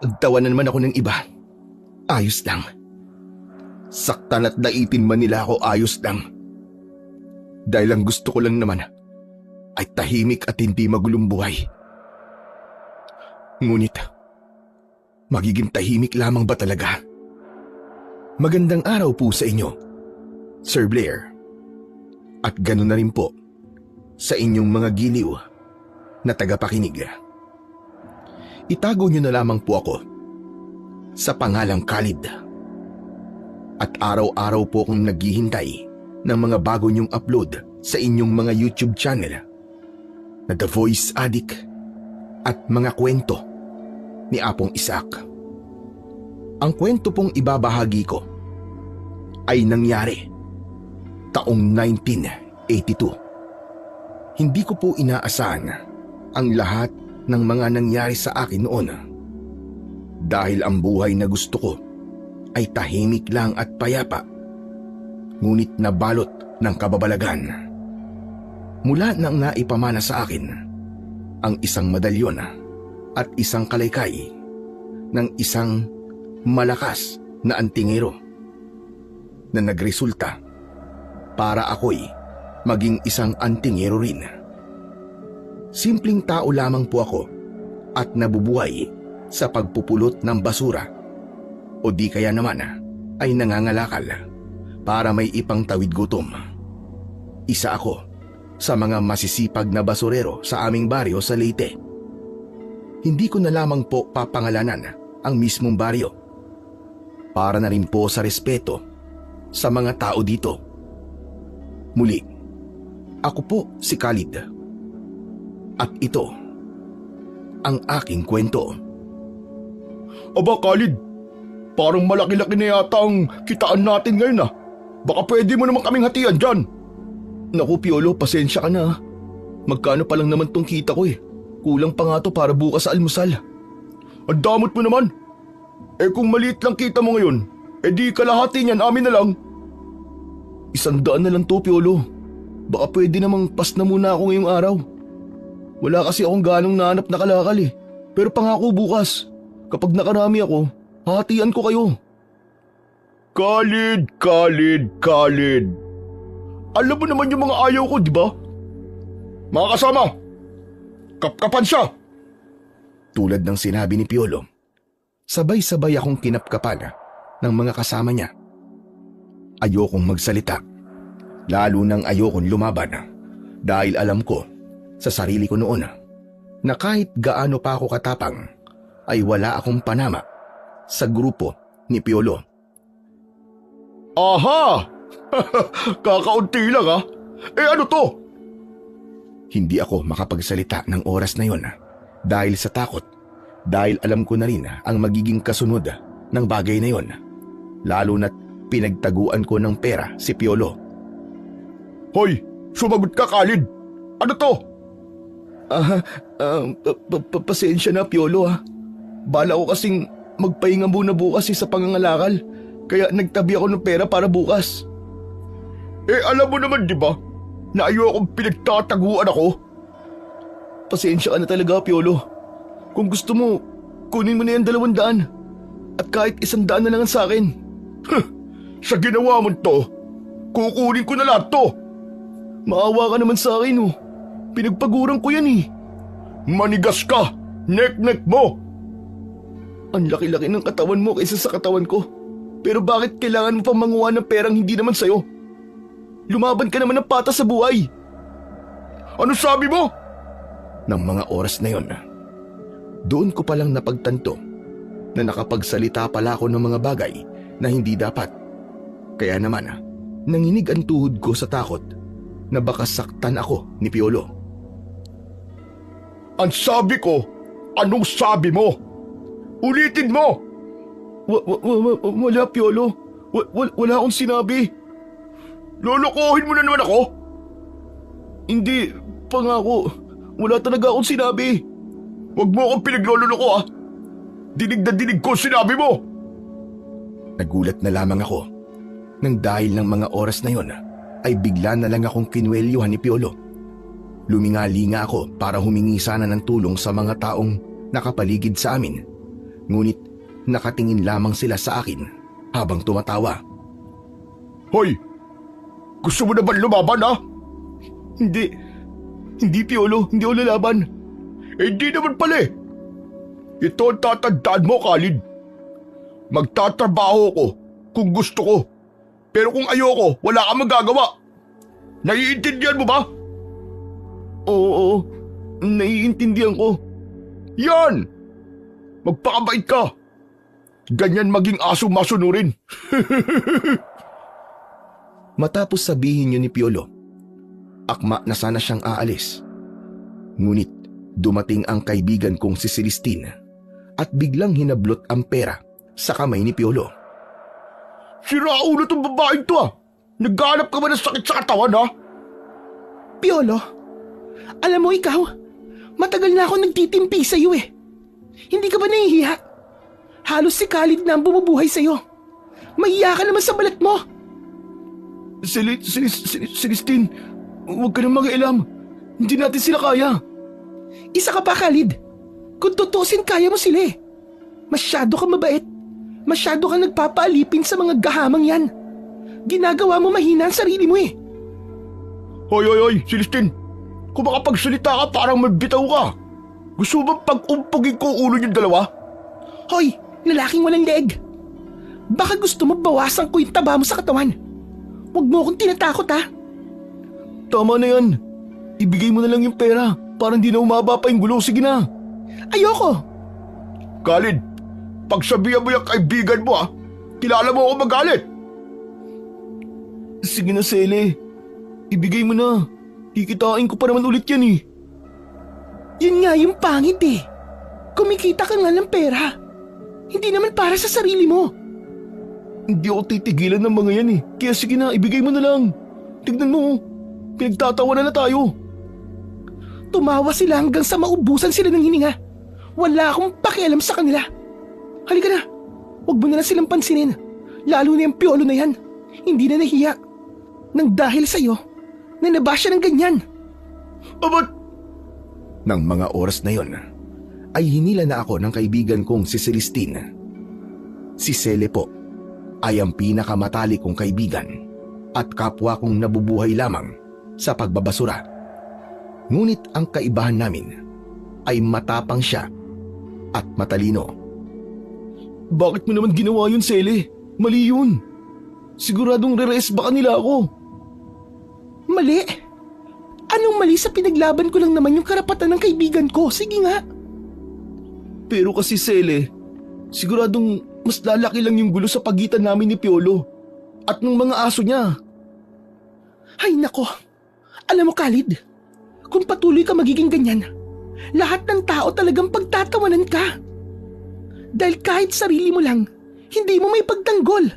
Nagtawa na naman ako ng iba. Ayos lang. Saktan at daitin man nila ako, ayos lang. Dahil ang gusto ko lang naman ay tahimik at hindi magulong buhay. Ngunit, magiging tahimik lamang ba talaga? Magandang araw po sa inyo, Sir Blair. At ganoon na rin po sa inyong mga giliw na tagapakinig. Itago niyo na lamang po ako sa pangalang Khalid. At araw-araw po akong naghihintay ng mga bago niyong upload sa inyong mga YouTube channel na The Voice Addict at mga kwento ni Apong Isaac. Ang kwento pong ibabahagi ko ay nangyari taong 1982. Hindi ko po inaasahan ang lahat ng mga nangyari sa akin noon. Dahil ang buhay na gusto ko ay tahimik lang at payapa, ngunit nabalot ng kababalagan. Mula nang naipamana sa akin ang isang medalyon at isang kalaykay ng isang malakas na antingero na nagresulta para ako'y maging isang antingero rin. Simpleng tao lamang po ako at nabubuhay sa pagpupulot ng basura o di kaya naman ay nangangalakal para may ipangtawid gutom. Isa ako sa mga masisipag na basurero sa aming baryo sa Leyte. Hindi ko na lamang po papangalanan ang mismong baryo para na rin po sa respeto sa mga tao dito. Muli, ako po si Khalid. At ito ang aking kwento. Aba Khalid, parang malaki-laki na yata ang kitaan natin ngayon ah. Baka pwede mo naman kaming hatian dyan. Naku Piolo, pasensya ka na. Magkano pa lang naman tong kita ko eh. Kulang pa nga to para bukas sa almusal. Ang damot mo naman. Eh kung maliit lang kita mo ngayon, eh di kalahati niyan amin na lang. 100 na lang to Piolo. Baka pwede namang pas na muna ako ngayong araw. Wala kasi akong ganong nahanap na kalakal eh. Pero pangako bukas, kapag nakarami ako, hahatian ko kayo. Khalid. Alam mo naman yung mga ayaw ko, di ba? Mga kasama, kapkapan siya. Tulad ng sinabi ni Piolo, sabay-sabay akong kinapkapan ng mga kasama niya. Ayokong magsalita, lalo nang ayokong lumaban dahil alam ko sa sarili ko noon na kahit gaano pa ako katapang ay wala akong panama sa grupo ni Piolo. Aha! Kakaunti lang ha? Eh ano to? Hindi ako makapagsalita ng oras na yon dahil sa takot, dahil alam ko na rin ang magiging kasunod ng bagay na yon, lalo na't pinagtaguan ko ng pera si Piolo. Hoy, sumagot ka Khalid! Ano to? Pasensya na Piolo ha. Bala ko kasing magpahinga muna bukas sa pangangalakal, kaya nagtabi ako ng pera para bukas. Eh alam mo naman di ba na ayokong pinagtataguan ako? Pasensya ka na talaga Piolo. Kung gusto mo, kunin mo na yung 200 at kahit 100 na lang sa akin. Sa ginawa mo to, kukunin ko na lahat to. Maawa ka naman sa akin oh. Pinagpaguran ko yan eh. Manigas ka! Nek-nek mo! Ang laki-laki ng katawan mo kaysa sa katawan ko. Pero bakit kailangan mo pang manguha ng perang hindi naman sa'yo? Lumaban ka naman ng patas sa buhay. Ano sabi mo? Nang mga oras na yon, doon ko palang napagtanto na nakapagsalita pala ako ng mga bagay na hindi dapat. Kaya naman, nanginig ang tuhod ko sa takot na baka saktan ako ni Piolo. Ang sabi ko, anong sabi mo? Ulitin mo! Wala Piolo. Wala akong sinabi. Lolokohin mo na naman ako? Hindi, pangako. Wala talaga akong sinabi. Huwag mo akong pinaglololoko ah. Dinig na dinig ko sinabi mo. Nagulat na lamang ako nang dahil ng mga oras na yon ay bigla na lang akong kinuwelyuhan ni Piolo. Lumingali nga ako para humingi sana ng tulong sa mga taong nakapaligid sa amin. Ngunit nakatingin lamang sila sa akin habang tumatawa. Hoy! Gusto mo na ba lumaban ha? Hindi Piolo, hindi ako lalaban. Hindi naman pala eh. Ito ang tatandaan mo, Khalid. Magtatrabaho ko kung gusto ko. Pero kung ayoko, wala kang magagawa. Naiintindihan mo ba? Oo, naiintindihan ko. Yan! Magpakabait ka. Ganyan maging aso masunurin. Matapos sabihin yun ni Piolo, akma na sana siyang aalis. Ngunit dumating ang kaibigan kong si Celestine at biglang hinablot ang pera sa kamay ni Piolo. Siraulo tong babaeng to ah. Naghanap ka ba ng sakit sa katawan ha? Piolo, alam mo ikaw, matagal na ako nagtitimpi sa iyo eh. Hindi ka ba nahihiya? Halos si Khalid na ang bumubuhay sa iyo. Mahiya ka naman sa balat mo. Celestine, huwag ka nang mag-ilam. Hindi natin sila kaya. Isa ka pa, Khalid. Kung tutusin, kaya mo sila eh. Masyado ka mabait. Masyado ka nagpapaalipin sa mga gahamang yan. Ginagawa mo mahina ang sarili mo eh. Hoy, Celestine. Kung makapagsalita ka parang mabitaw ka. Gusto mo bang pag-umpugin ko ulo niyong dalawa? Hoy, lalaking walang leeg. Baka gusto mo bawasan ko yung taba mo sa katawan. Huwag mo akong tinatakot ha. Tama na yan. Ibigay mo na lang yung pera para hindi na umaba pa yung gulo. Sige na. Ayoko. Khalid, pagsabihan mo yung kaibigan mo kilala mo ako magalit. Sige na, Sele. Ibigay mo na. Kikitain ko pa naman ulit yan eh. Yun nga yung pangit eh. Kumikita ka nga ng pera. Hindi naman para sa sarili mo. Hindi ako titigilan ng mga yan eh. Kaya sige na, ibigay mo na lang. Tignan mo, pinagtatawanan na tayo. Tumawa sila hanggang sa maubusan sila ng hininga. Wala akong pakialam sa kanila. Halika na, huwag mo na lang silang pansinin. Lalo na yung Piolo na yan. Hindi na nahiya. Nang dahil sa'yo, nanaba siya ng ganyan. Abat! Nang mga oras na yon, ay hinila na ako ng kaibigan kong si Celestine. Si Sele po ay ang pinakamatalik kong kaibigan at kapwa kong nabubuhay lamang sa pagbabasura. Ngunit ang kaibahan namin ay matapang siya at matalino. Bakit mo naman ginawa yun, Sele? Mali yun. Siguradong re-rees baka nila ako. Mali? Anong mali sa pinaglaban ko lang naman yung karapatan ng kaibigan ko? Sige nga. Pero kasi Sele, siguradong mas lalaki lang yung gulo sa pagitan namin ni Piolo at ng mga aso niya. Ay nako, alam mo Khalid, kung patuloy ka magiging ganyan, lahat ng tao talagang pagtatawanan ka. Dahil kahit sarili mo lang, hindi mo may pagtanggol.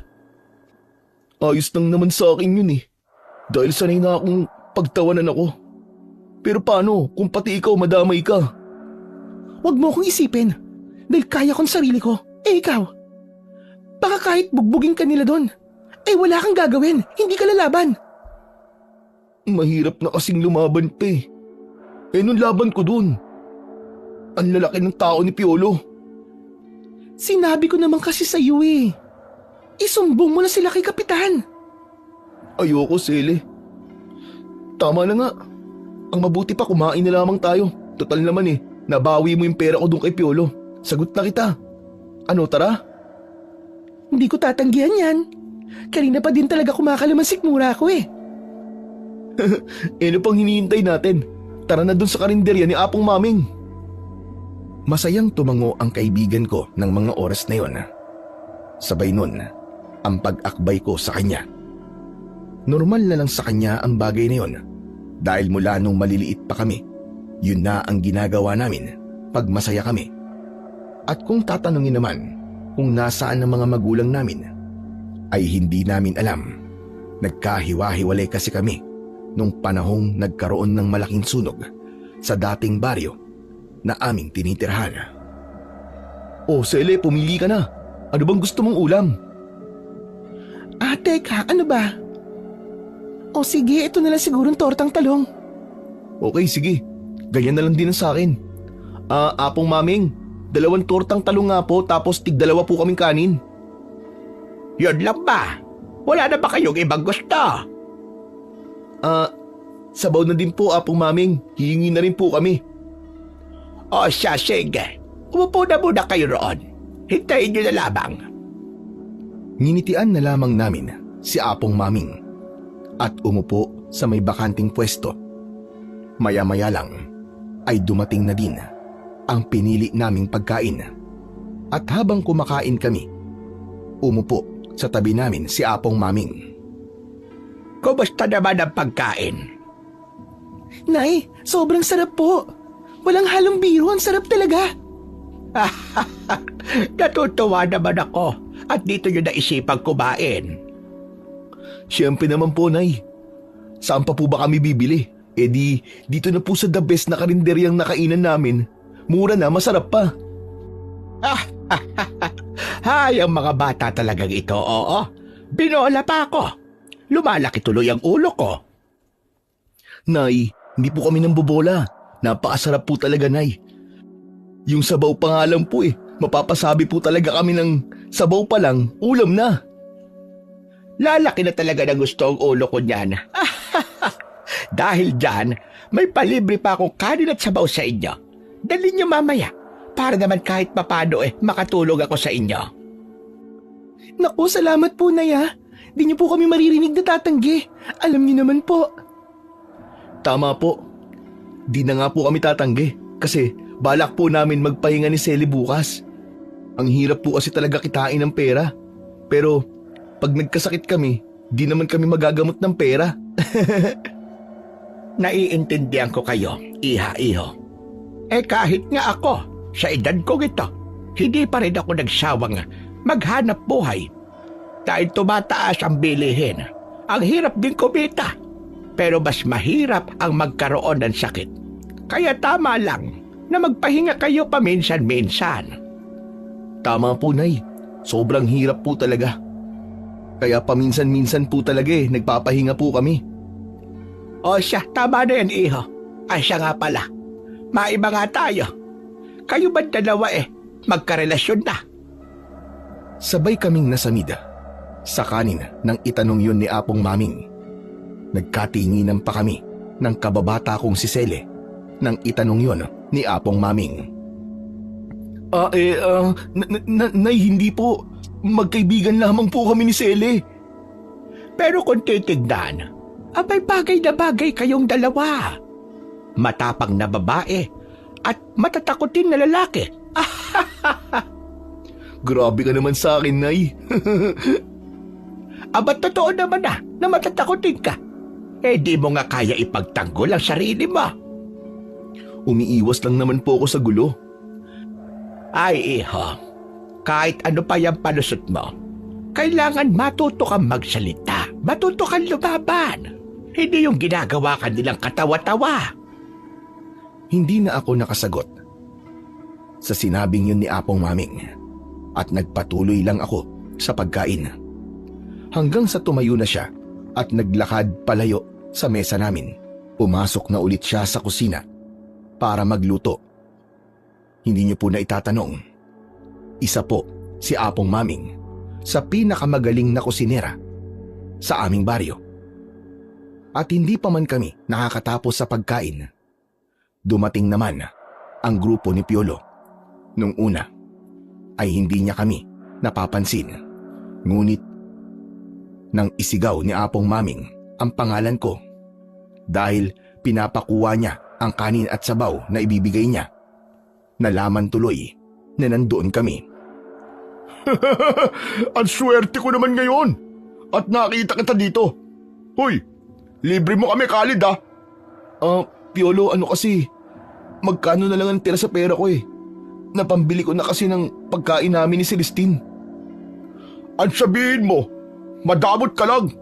Ayos lang naman sa akin yun eh. Dahil sanay na akong pagtawanan ako. Pero paano kung pati ikaw madamay ka? Huwag mo akong isipin, dahil kaya kong sarili ko. Eh ikaw, baka kahit bugbugin ka nila doon, eh wala kang gagawin, hindi ka lalaban. Mahirap na kasing lumaban pa eh. Eh nung laban ko doon, ang lalaki ng tao ni Piolo. Sinabi ko naman kasi sa iyo eh. Isumbong mo na sila kay Kapitan. Ayoko, Sele. Tama na nga. Ang mabuti pa kumain na lamang tayo. Total naman eh, nabawi mo yung pera ko doon kay Piolo. Sagot na kita. Ano, tara? Hindi ko tatanggihan yan. Kanina pa din talaga kumakalaman sikmura ko eh. Ano pang hinihintay natin? Tara na dun sa karinderya ni Apong Maming. Masayang tumango ang kaibigan ko ng mga oras na yon. Sabay nun, ang pag-akbay ko sa kanya. Normal na lang sa kanya ang bagay na yon. Dahil mula nung maliliit pa kami, yun na ang ginagawa namin pag masaya kami. At kung tatanungin naman kung nasaan ang mga magulang namin, ay hindi namin alam. Nagkahiwa-hiwalay kasi kami nung panahong nagkaroon ng malaking sunog sa dating baryo na aming tinitirhan. Oh, Sele, pumili ka na. Ano bang gusto mong ulam? Teka, ano ba? O sige, ito na lang sigurong tortang talong. Okay, sige. Ganyan na lang din ang sa akin. Apong Maming, 2 tortang talong nga po tapos tig-2 po kaming kanin. Yun lang ba? Wala na ba kayong ibang gusto? Sabaw na din po, Apong Maming. Hihingi na rin po kami. O siya, sige. Umupo na muna kayo roon. Hintayin nyo na lamang. Nginitian na lamang namin si Apong Maming at umupo sa may bakanting pwesto. Maya-maya lang ay dumating na din ang pinili naming pagkain. At habang kumakain kami, umupo sa tabi namin si Apong Maming. Kumusta naman ang pagkain? Nay, sobrang sarap po. Walang halong biro, ang sarap talaga. Natutuwa naman ako at dito nyo naisipang kumain. Siyempre naman po, Nay. Saan pa po ba kami bibili? Eh di, dito na po sa the best na karinderyang nakainan namin. Mura na, masarap pa. Hay, ang mga bata talagang ito, oo. Binola pa ako. Lumalaki tuloy ang ulo ko. Nay, hindi po kami nambobola. Napakasarap po talaga, Nay. Yung sabaw pa nga lang po Mapapasabi po talaga kami ng sabaw pa lang, ulam na. Lalaki na talaga na gusto ang ulo ko niyan. Dahil dyan, may palibre pa akong kanin at sabaw sa inyo. Dalhin niyo mamaya, para naman kahit papano makatulog ako sa inyo. Naku, salamat po, Nay, ha. Di niyo po kami maririnig na tatanggi. Alam niyo naman po. Tama po. Di na nga po kami tatanggi kasi balak po namin magpahinga ni Selly bukas. Ang hirap po kasi talaga kitain ng pera. Pero pag nagkasakit kami, di naman kami magagamot ng pera. Naiintindihan ko kayo, iha-iho. Kahit nga ako, sa edad ko ito, hindi pa rin ako nagsawang maghanap buhay. Dahil tumataas ang bilihin. Ang hirap din kumita. Pero mas mahirap ang magkaroon ng sakit. Kaya tama lang na magpahinga kayo paminsan-minsan. Tama po, Nay. Sobrang hirap po talaga. Kaya paminsan-minsan po talaga nagpapahinga po kami. O siya, tama na yan, iho. Ay siya nga pala. Maiba nga tayo. Kayo ba dalawa magkarelasyon na? Sabay kaming nasamida sa kanin ng itanong yun ni Apong Maming. Nagkatinginan pa kami ng kababata kong si Sele nang itanong yun ni Apong Maming. Nay, hindi po. Magkaibigan lamang po kami ni Sele. Pero kung titignan, abay bagay na bagay kayong dalawa. Matapang na babae at matatakotin na lalaki. Grabe ka naman sa akin, Nay. Aba totoo naman na matatakotin ka. Di mo nga kaya ipagtanggol ang sarili mo. Umiiwas lang naman po ako sa gulo. Ay, iho. Kahit ano pa yung palusot mo, kailangan matuto kang magsalita. Matuto kang lumaban. Hindi yung ginagawa ka nilang katawa-tawa. Hindi na ako nakasagot sa sinabing yun ni Apong Maming at nagpatuloy lang ako sa pagkain. Hanggang sa tumayo na siya at naglakad palayo sa mesa namin. Pumasok na ulit siya sa kusina para magluto. Hindi niyo po na itatanong. Isa po si Apong Maming sa pinakamagaling na kusinera sa aming baryo. At hindi pa man kami nakakatapos sa pagkain, dumating naman ang grupo ni Piolo. Nung una ay hindi niya kami napapansin. Ngunit nang isigaw ni Apong Maming ang pangalan ko dahil pinapakuha niya ang kanin at sabaw na ibibigay niya, nalaman tuloy na nandoon kami. Ang swerte ko naman ngayon at nakita kita dito. Hoy, libre mo kami, Khalid, ha? Piolo, ano kasi, magkano na lang ang tira sa pera ko Napambili ko na kasi ng pagkain namin ni Celestine. Ang sabihin mo, madamot ka lang.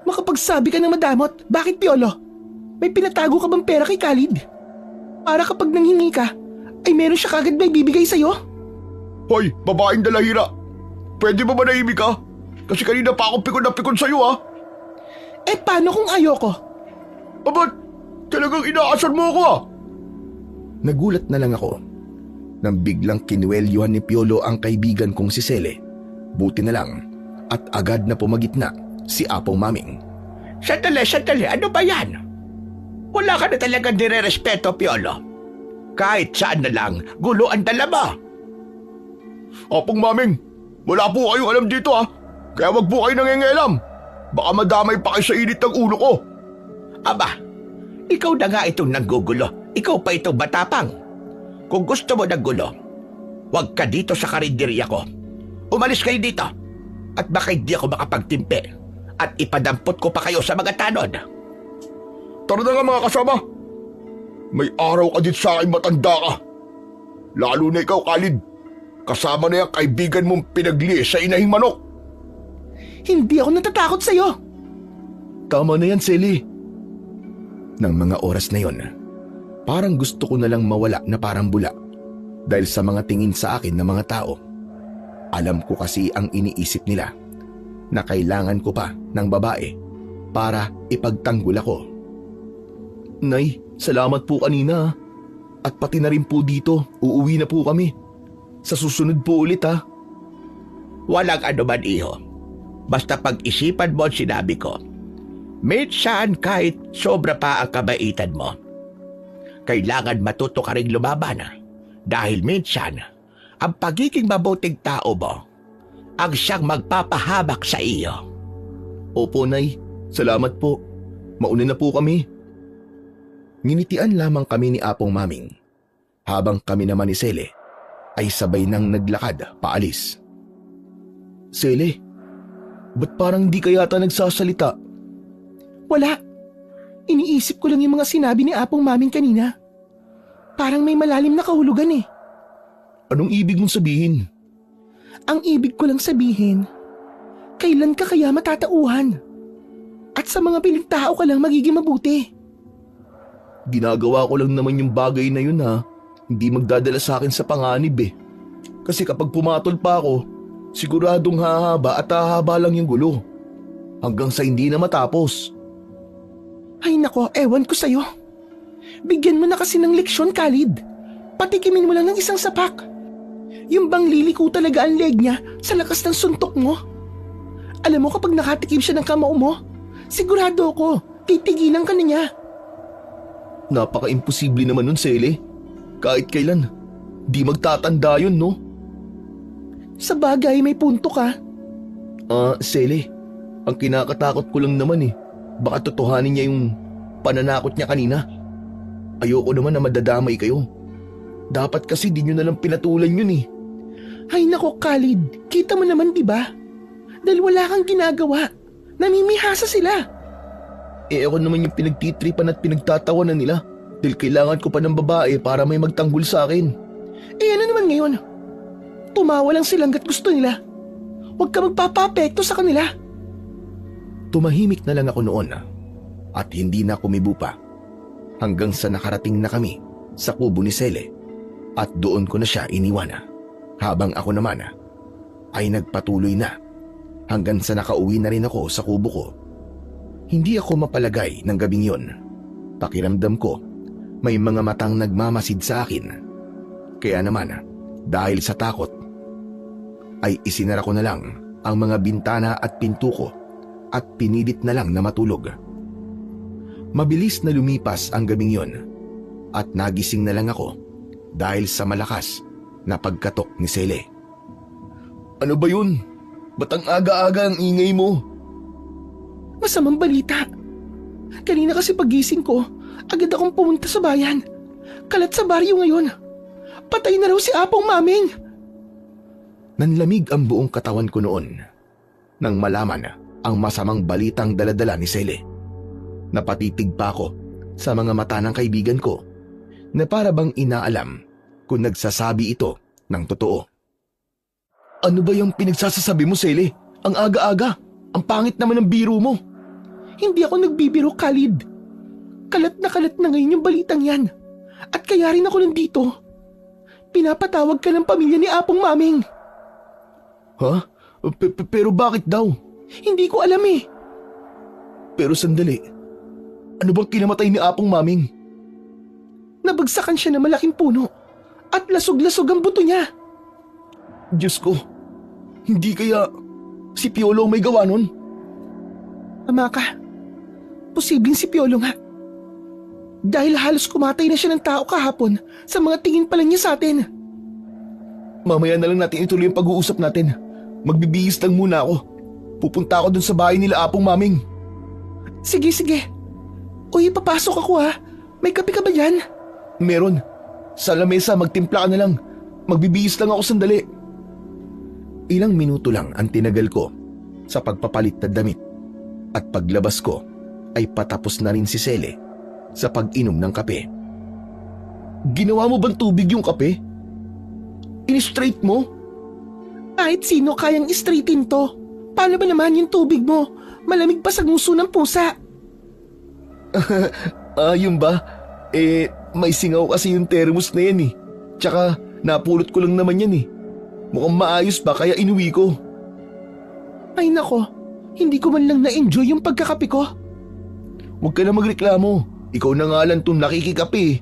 Makapagsabi ka ng madamot. Bakit, Piolo? May pinatago ka bang pera kay Khalid? Para kapag nanghingi ka, ay meron siya kagad may bibigay sa'yo? Hoy, babaeng dalahira. Pwede ba manahimik ka? Kasi kanina pa ako pikon na pikon sa'yo, ha? Paano kung ayoko? Abat, talagang inaasar mo ako, ha? Nagulat na lang ako nang biglang kinuwelyuhan ni Piolo ang kaibigan kong si Sele. Buti na lang at agad na pumagitna si Apong Maming. Sandali, ano ba yan? Wala ka na talagang nire-respeto, Piolo. Kahit saan na lang, gulo ang dala mo. Apong Maming, wala po kayong alam dito ha. Kaya wag po kayo nangingialam. Baka madamay pa kayo sa init ng ulo ko. Aba, ikaw na nga itong nanggugulo. Ikaw pa itong matapang. Kung gusto mo ng gulo, huwag ka dito sa karinderya ko. Umalis kayo dito. At baka hindi ako makapagtimpe. At ipadampot ko pa kayo sa mga tanod. Tara na nga mga kasama. May araw ka din sa akin, matanda ka. Lalo na ikaw, Khalid. Kasama na yung kaibigan mong pinagliis sa inahing manok. Hindi ako natatakot sa'yo. Tama na yan, Sally. Nang mga oras na yon, parang gusto ko na lang mawala na parang bula dahil sa mga tingin sa akin ng mga tao. Alam ko kasi ang iniisip nila na kailangan ko pa ng babae para ipagtanggol ako. Nay, salamat po kanina. At pati na rin po dito, uuwi na po kami. Sa susunod po ulit ha. Walang anuman, iho. Basta pag-isipan mo ang sinabi ko. Minsan kahit sobra pa ang kabaitan mo, kailangan matuto ka rin lumaban. Dahil minsan, ang pagiging mabuting tao mo ang siyang magpapahamak sa iyo. Opo, Nay. Salamat po. Mauna na po kami. Nginitian lamang kami ni Apong Maming habang kami naman ni Sele ay sabay nang naglakad paalis. Sele, ba't parang di ka yata nagsasalita? Wala. Iniisip ko lang yung mga sinabi ni Apong Maming kanina. Parang may malalim na kahulugan eh. Anong ibig mong sabihin? Ang ibig ko lang sabihin, kailan ka kaya matatauhan? At sa mga piling tao ka lang magiging mabuti. Ginagawa ko lang naman yung bagay na yun ha. Hindi magdadala sa akin sa panganib eh. Kasi kapag pumatol pa ako, siguradong hahaba at hahaba lang yung gulo. Hanggang sa hindi na matapos. Ay nako, ewan ko sa'yo. Bigyan mo na kasi ng leksyon, Khalid. Patikimin mo lang ng isang sapak. Yung bang liliko talaga ang leg niya sa lakas ng suntok mo. Alam mo kapag nakatikim siya ng kamao mo, sigurado ako, titigilan ka na niya. Napaka-imposible naman nun, Sele. Kahit kailan, di magtatanda yun, no? Sa bagay, may punto ka. Sele, ang kinakatakot ko lang naman eh. Baka totohanin niya yung pananakot niya kanina. Ayoko naman na madadamay kayo. Dapat kasi di nyo nalang pinatulan yun eh. Ay nako, Khalid, kita mo naman diba? Dahil wala kang ginagawa. Namimihasa sila. Ako naman yung pinagtitripan at pinagtatawanan nila. Dahil kailangan ko pa ng babae para may magtanggol sa akin. Ano naman ngayon? Tumawa lang silang gat gusto nila. Huwag ka magpapapekto sa kanila. Tumahimik na lang ako noon at hindi na kumibo pa hanggang sa nakarating na kami sa kubo ni Sele at doon ko na siya iniwan habang ako naman ay nagpatuloy na hanggang sa nakauwi na rin ako sa kubo ko. Hindi ako mapalagay ng gabing yon. Pakiramdam ko may mga matang nagmamasid sa akin. Kaya naman dahil sa takot ay isinara ko na lang ang mga bintana at pinto ko at pinilit na lang na matulog. Mabilis na lumipas ang gabing yon at nagising na lang ako dahil sa malakas na pagkatok ni Sele. Ano ba yun? Ba't ang aga-aga ang ingay mo? Masamang balita. Kanina kasi pagising ko, agad akong pumunta sa bayan. Kalat sa baryo ngayon. Patay na raw si Apong Maming. Nanlamig ang buong katawan ko noon nang malaman ang masamang balitang daladala ni Sele. Napatitig pa ako sa mga mata ng kaibigan ko na para bang inaalam kung nagsasabi ito ng totoo. Ano ba yung pinagsasasabi mo, Sele? Ang aga-aga. Ang pangit naman ng biro mo. Hindi ako nagbibiro, Khalid. Kalat na ngayon yung balitang yan. At kaya rin ako nandito. Pinapatawag ka ng pamilya ni Apong Maming. Ha? Pero bakit daw? Hindi ko alam eh. Pero sandali. Ano bang kinamatay ni Apong Maming? Nabagsakan siya ng malaking puno At lasog-lasog ang buto niya. Diyos ko, hindi kaya si Piolo ang may gawa nun? Tama ka. Posibleng si Piolo nga. Dahil halos kumatay na siya ng tao kahapon sa mga tingin pa lang niya sa atin. Mamaya na lang natin ituloy ang pag-uusap natin. Magbibihis lang muna ako. Pupunta ako dun sa bahay nila Apong Maming. Sige. Uy, papasok ako ha. May kape ka ba dyan? Meron. Sa lamesa, magtimpla ka na lang. Magbibihis lang ako sandali. Ilang minuto lang ang tinagal ko sa pagpapalit na damit at paglabas ko ay patapos na rin si Sele sa pag-inom ng kape. Ginawa mo bang tubig yung kape? In-straight mo? Kahit sino kayang istraightin to. Paano ba naman yung tubig mo? Malamig pa sa nguso ng pusa. Yun ba? May singaw kasi yung thermos na yan eh. Tsaka napulot ko lang naman yan eh. Mukhang maayos ba kaya inuwi ko. Ay nako, hindi ko man lang na-enjoy yung pagkakape ko. Huwag ka na magreklamo. Ikaw na nga lang itong nakikikape.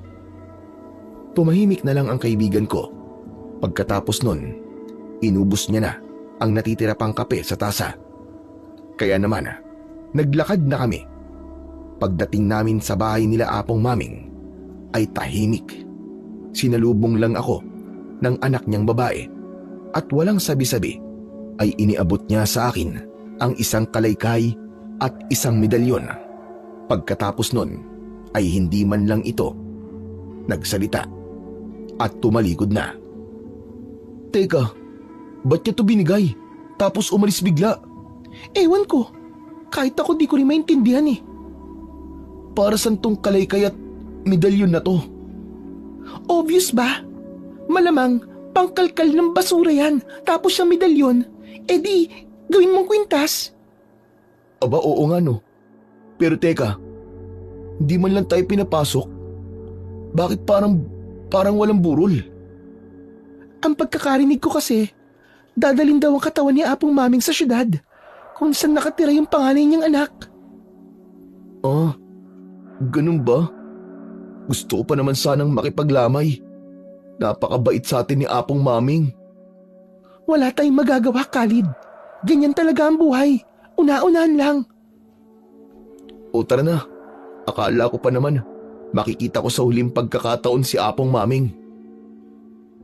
Tumahimik na lang ang kaibigan ko. Pagkatapos nun, inubos niya na ang natitira pang kape sa tasa. Kaya naman, naglakad na kami. Pagdating namin sa bahay nila Apong Maming, ay tahimik. Sinalubong lang ako ng anak niyang babae at walang sabi-sabi ay iniabot niya sa akin ang isang kalaykay at isang medalyon. Pagkatapos nun ay hindi man lang ito nagsalita at tumalikod na. Teka, ba't niya to binigay? Tapos umalis bigla? Ewan ko, kahit ako di ko rin maintindihan eh. Para saan tong kalaykay at medalyon na to? Obvious ba? Malamang pangkalkal ng basura yan, tapos yung medalyon, di gawin mong kwintas. Aba oo nga no. Pero teka, hindi man lang tayo pinapasok. Bakit parang walang burol? Ang pagkakarinig ko kasi, dadalhin daw ang katawan ni Apong Maming sa syudad, kung saan nakatira yung panganay niyang anak. Ganun ba? Gusto ko pa naman sanang makipaglamay. Napakabait sa atin ni Apong Maming. Wala tayong magagawa, Khalid. Ganyan talaga ang buhay. Una-unahan lang. O tara na. Akala ko pa naman makikita ko sa huling pagkakataon si Apong Maming.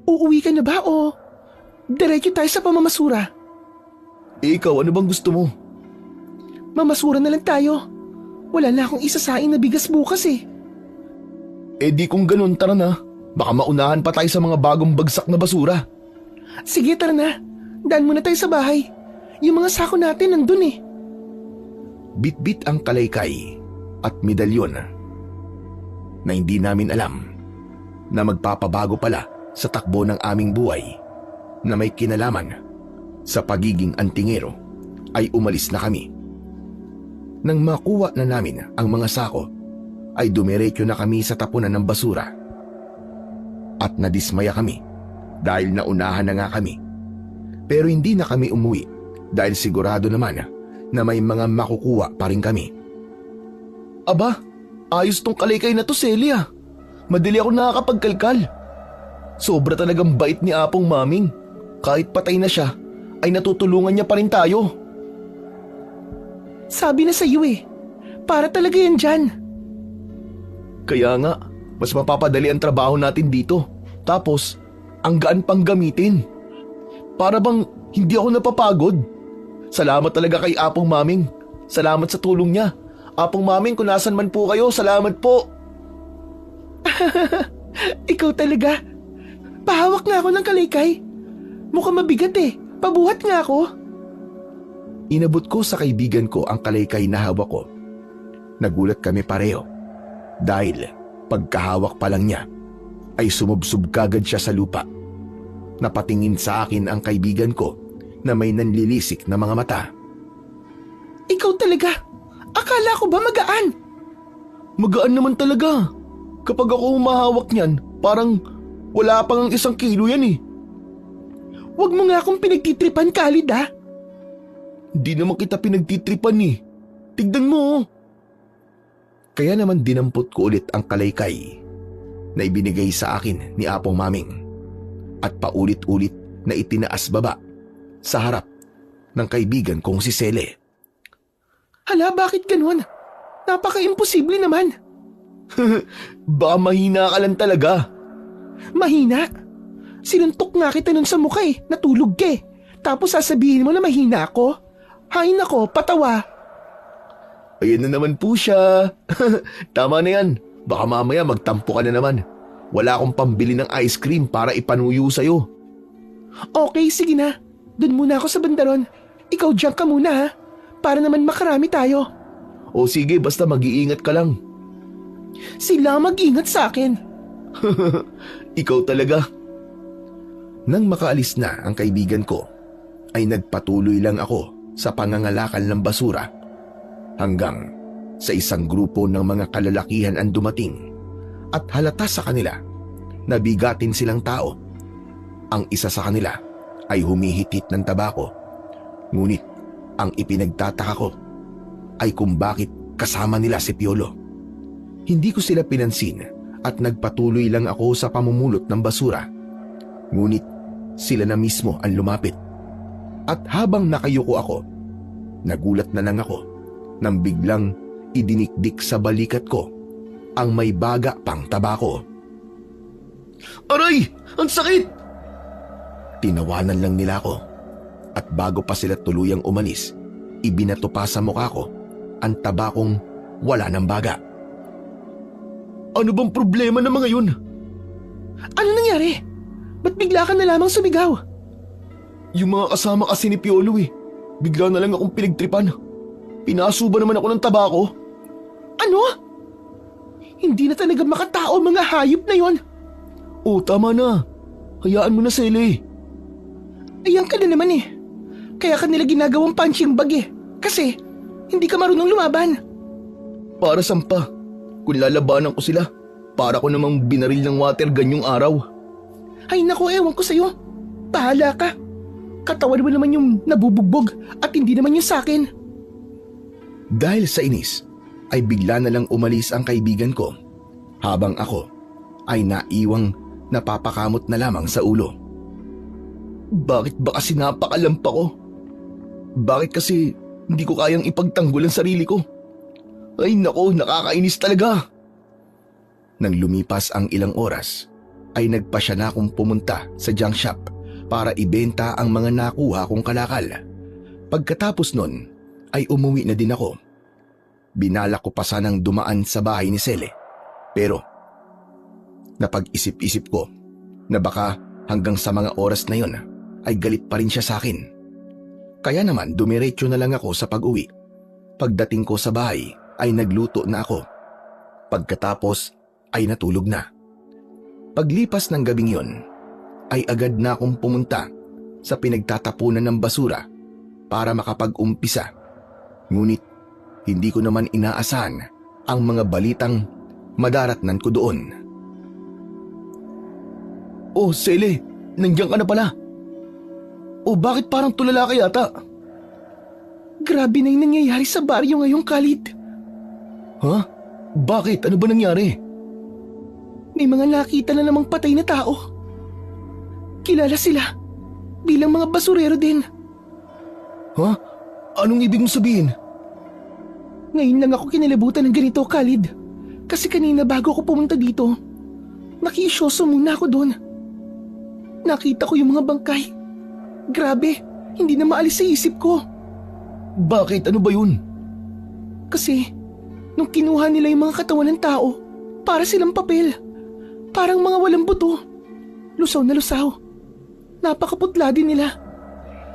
Uuwi ka na ba o diretso tayo sa pamamasura? Ikaw, ano bang gusto mo? Mamasura na lang tayo. Wala na akong isasain na bigas bukas eh. Di kung ganun, tara na. Baka maunahan pa tayo sa mga bagong bagsak na basura. Sige, tara na. Daan muna tayo sa bahay. Yung mga sako natin nandun eh. Bit-bit ang kalaykay at medalyon na hindi namin alam na magpapabago pala sa takbo ng aming buhay na may kinalaman sa pagiging antingero ay umalis na kami. Nang makuha na namin ang mga sako ay dumiretso na kami sa tapunan ng basura. At nadismaya kami dahil naunahan na nga kami. Pero hindi na kami umuwi dahil sigurado naman na may mga makukuha pa rin kami. Aba, ayos tong kalaykay na to, Celia. Madali ako nakakapagkalkal. Sobra talagang bait ni Apong Maming. Kahit patay na siya, ay natutulungan niya pa rin tayo. Sabi na sa iyo eh. Para talaga yan dyan. Kaya nga, mas mapapadali ang trabaho natin dito. Tapos, ang gaan pang gamitin. Para bang hindi ako napapagod. Salamat talaga kay Apong Maming. Salamat sa tulong niya. Apong Maming, kung nasan man po kayo, salamat po. Ikaw talaga. Pahawak nga ako ng kalaykay. Mukhang mabigat eh. Pabuhat nga ako. Inabot ko sa kaibigan ko ang kalaykay na hawak ko. Nagulat kami pareho. Dahil pagkahawak pa lang niya, ay sumubsob kagad siya sa lupa. Napatingin sa akin ang kaibigan ko na may nanlilisik na mga mata. Ikaw talaga. Akala ko ba magaan? Magaan naman talaga. Kapag ako humahawak niyan, parang wala pang 1 kilo yan eh. Huwag mo nga akong pinagtitripan, Khalid ah. Di naman kita pinagtitripan eh. Tignan mo oh. Kaya naman dinampot ko ulit ang kalaykay na ibinigay sa akin ni Apong Maming. at paulit-ulit na itinaas baba sa harap ng kaibigan kong si Sele. Hala, bakit ganun? Napaka-imposible naman. Baka mahina ka lang talaga. Mahina? Sinuntok nga kita nun sa mukha natulog ka Tapos sasabihin mo na mahina ako? Hay nako, patawa. Ayan na naman po siya. Tama na yan. Baka mamaya magtampo ka na naman. Wala akong pambili ng ice cream para ipanuyo sa'yo. Okay, sige na. Doon muna ako sa bandaron. Ikaw diyan ka muna ha. Para naman makarami tayo. O sige, basta mag-iingat ka lang. Sila mag-ingat sa akin. Ikaw talaga. Nang makaalis na ang kaibigan ko, ay nagpatuloy lang ako sa pangangalakal ng basura hanggang sa isang grupo ng mga kalalakihan ang dumating at halata sa kanila na bigatin silang tao. Ang isa sa kanila ay humihitit ng tabako. Ngunit ang ipinagtataka ko ay kung bakit kasama nila si Piolo. Hindi ko sila pinansin at nagpatuloy lang ako sa pamumulot ng basura. Ngunit sila na mismo ang lumapit. At habang nakayuko ako, nagulat na lang ako nang biglang idinikdik sa balikat ko ang may baga pang tabako. Aray! Ang sakit! Tinawanan lang nila ako at bago pa sila tuluyang umalis, ibinato pa sa mukha ko ang tabakong wala ng baga. Ano bang problema ng mga yun? Ano nangyari? Ba't bigla ka na lamang sumigaw? Yung mga kasama kasi ni Piolo Bigla na lang akong pinagtripan. Pinaso ba naman ako ng tabako? Ano? Hindi na talaga makatao mga hayop na yon. Oh, tama na. Hayaan mo na, Sele. Ayan ka na naman Kaya ka nila ginagawang punching bag Kasi hindi ka marunong lumaban. Para sampa. Kung lalabanan ko sila, para ko namang binaril ng water gun yung araw. Ay nako, ewan ko sa'yo. Bahala ka. Katawan mo naman yung nabubugbog at hindi naman yung sakin. Dahil sa inis, ay bigla na lang umalis ang kaibigan ko habang ako ay naiwang napapakamot na lamang sa ulo. Bakit ba kasi napakalampa ko? Bakit kasi hindi ko kayang ipagtanggol ang sarili ko? Ay nako, nakakainis talaga. Nang lumipas ang ilang oras, ay nagpasya na akong pumunta sa junk shop para ibenta ang mga nakuha kong kalakal. Pagkatapos nun, ay umuwi na din ako. Binalak ko pa sanang dumaan sa bahay ni Sele. Pero, napag-isip-isip ko na baka hanggang sa mga oras na yon ay galit pa rin siya sa akin. Kaya naman dumiretso na lang ako sa pag-uwi. Pagdating ko sa bahay ay nagluto na ako. Pagkatapos ay natulog na. Paglipas ng gabing yon, ay agad na akong pumunta sa pinagtatapunan ng basura para makapag-umpisa. Ngunit hindi ko naman inaasahan ang mga balitang madaratnan ko doon. Oh, Sele, nandiyan ka na pala. Oh, bakit parang tulala ka yata? Grabe na yung nangyayari sa baryo ngayong Khalid. Ha? Bakit? Ano ba nangyari? May mga nakita na namang patay na tao. Kilala sila bilang mga basurero din. Ha? Anong ibig mong sabihin? Ngayon lang ako kinilabutan ng ganito, Khalid. Kasi kanina bago ako pumunta dito, nakiisyoso muna ako doon. Nakita ko yung mga bangkay. Grabe, hindi na maalis sa isip ko. Bakit? Ano ba yun? Kasi, nung kinuha nila yung mga katawan ng tao, para silang papel. Parang mga walang buto. Lusaw na lusaw. Napakaputla din nila.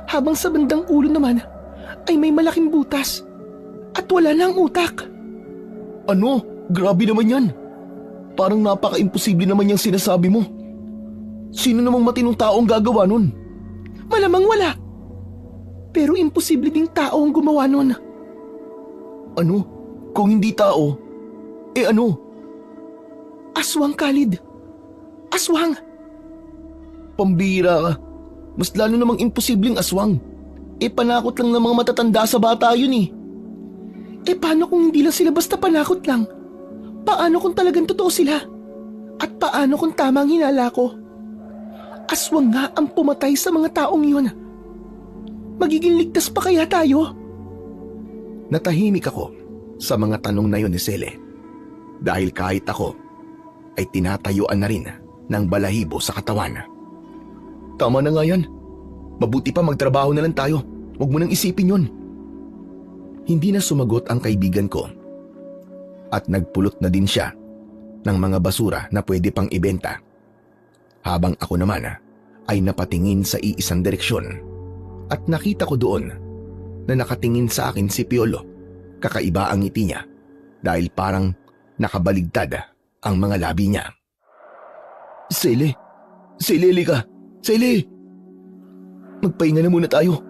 Habang sa bandang ulo naman, ay may malaking butas. At wala na ang utak. Ano? Grabe naman yan. Parang napaka-imposible naman yung sinasabi mo. Sino namang matinong tao ang gagawa nun? Malamang wala. Pero imposible ding tao ang gumawa nun. Ano? Kung hindi tao, ano? Aswang, Khalid. Aswang. Pambira ka. Mas lalo namang imposibleng aswang. Panakot lang ng mga matatanda sa bata yun Paano kung hindi lang sila basta panakot lang? Paano kung talagang totoo sila? At paano kung tama ang hinala ko? aswang nga ang pumatay sa mga taong yun. Magiging ligtas pa kaya tayo? Natahimik ako sa mga tanong na yun ni Sele. Dahil kahit ako ay tinatayuan na rin ng balahibo sa katawan. Tama na nga yan. Mabuti pa magtrabaho na lang tayo. Huwag mo nang isipin yun. Hindi na sumagot ang kaibigan ko. At nagpulot na din siya ng mga basura na pwede pang ibenta. Habang ako naman ay napatingin sa iisang direksyon. At nakita ko doon na nakatingin sa akin si Piolo. Kakaiba ang ngiti niya dahil parang nakabaligtad ang mga labi niya. Sele. Sele, lika. Sele. Magpahinga na muna tayo.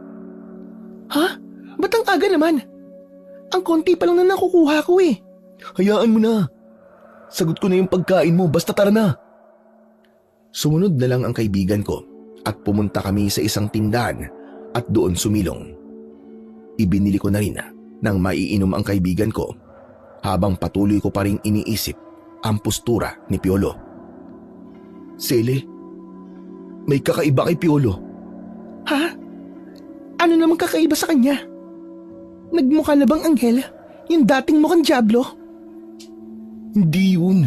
Ha? Ba't ang aga naman? Ang konti pa lang na nakukuha ko eh. Hayaan mo na. Sagot ko na yung pagkain mo, basta tara na. Sumunod na lang ang kaibigan ko at pumunta kami sa isang tindahan at doon sumilong. Ibinili ko na rin nang maiinom ang kaibigan ko habang patuloy ko pa rin iniisip ang postura ni Piolo. Sele, may kakaiba kay Piolo. Ha? Ano namang kakaiba sa kanya? Nagmukha na bang anghel? Yung dating mukhang dyablo? Hindi yun.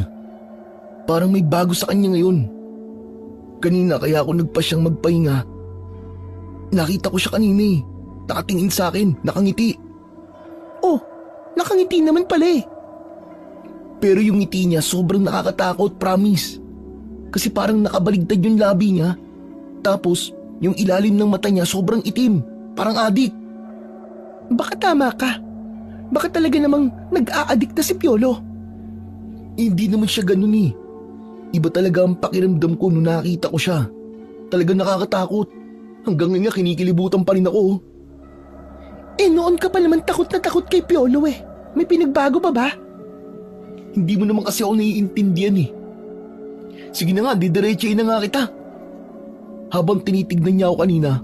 Parang may bago sa kanya ngayon. Kanina kaya ako nagpa siyang magpahinga. Nakita ko siya kanina eh. Nakatingin sa akin, nakangiti. Oh, nakangiti naman pala eh. Pero yung ngiti niya sobrang nakakatakot, promise. Kasi parang nakabaligtad yung labi niya. Tapos, yung ilalim ng mata niya sobrang itim. Parang adik. Baka tama ka. Baka talaga namang nag-a-addict na si Piolo. Hindi naman siya ganun eh. Iba talaga ang pakiramdam ko nung nakita ko siya. Talagang nakakatakot. Hanggang ngayon kinikilibutan pa rin ako. Eh noon ka pa naman takot na takot kay Piolo eh. May pinagbago pa ba? Hindi mo naman kasi ako naiintindihan eh. Sige na nga, didiretsahin na nga kita. Habang tinitignan niya ako kanina,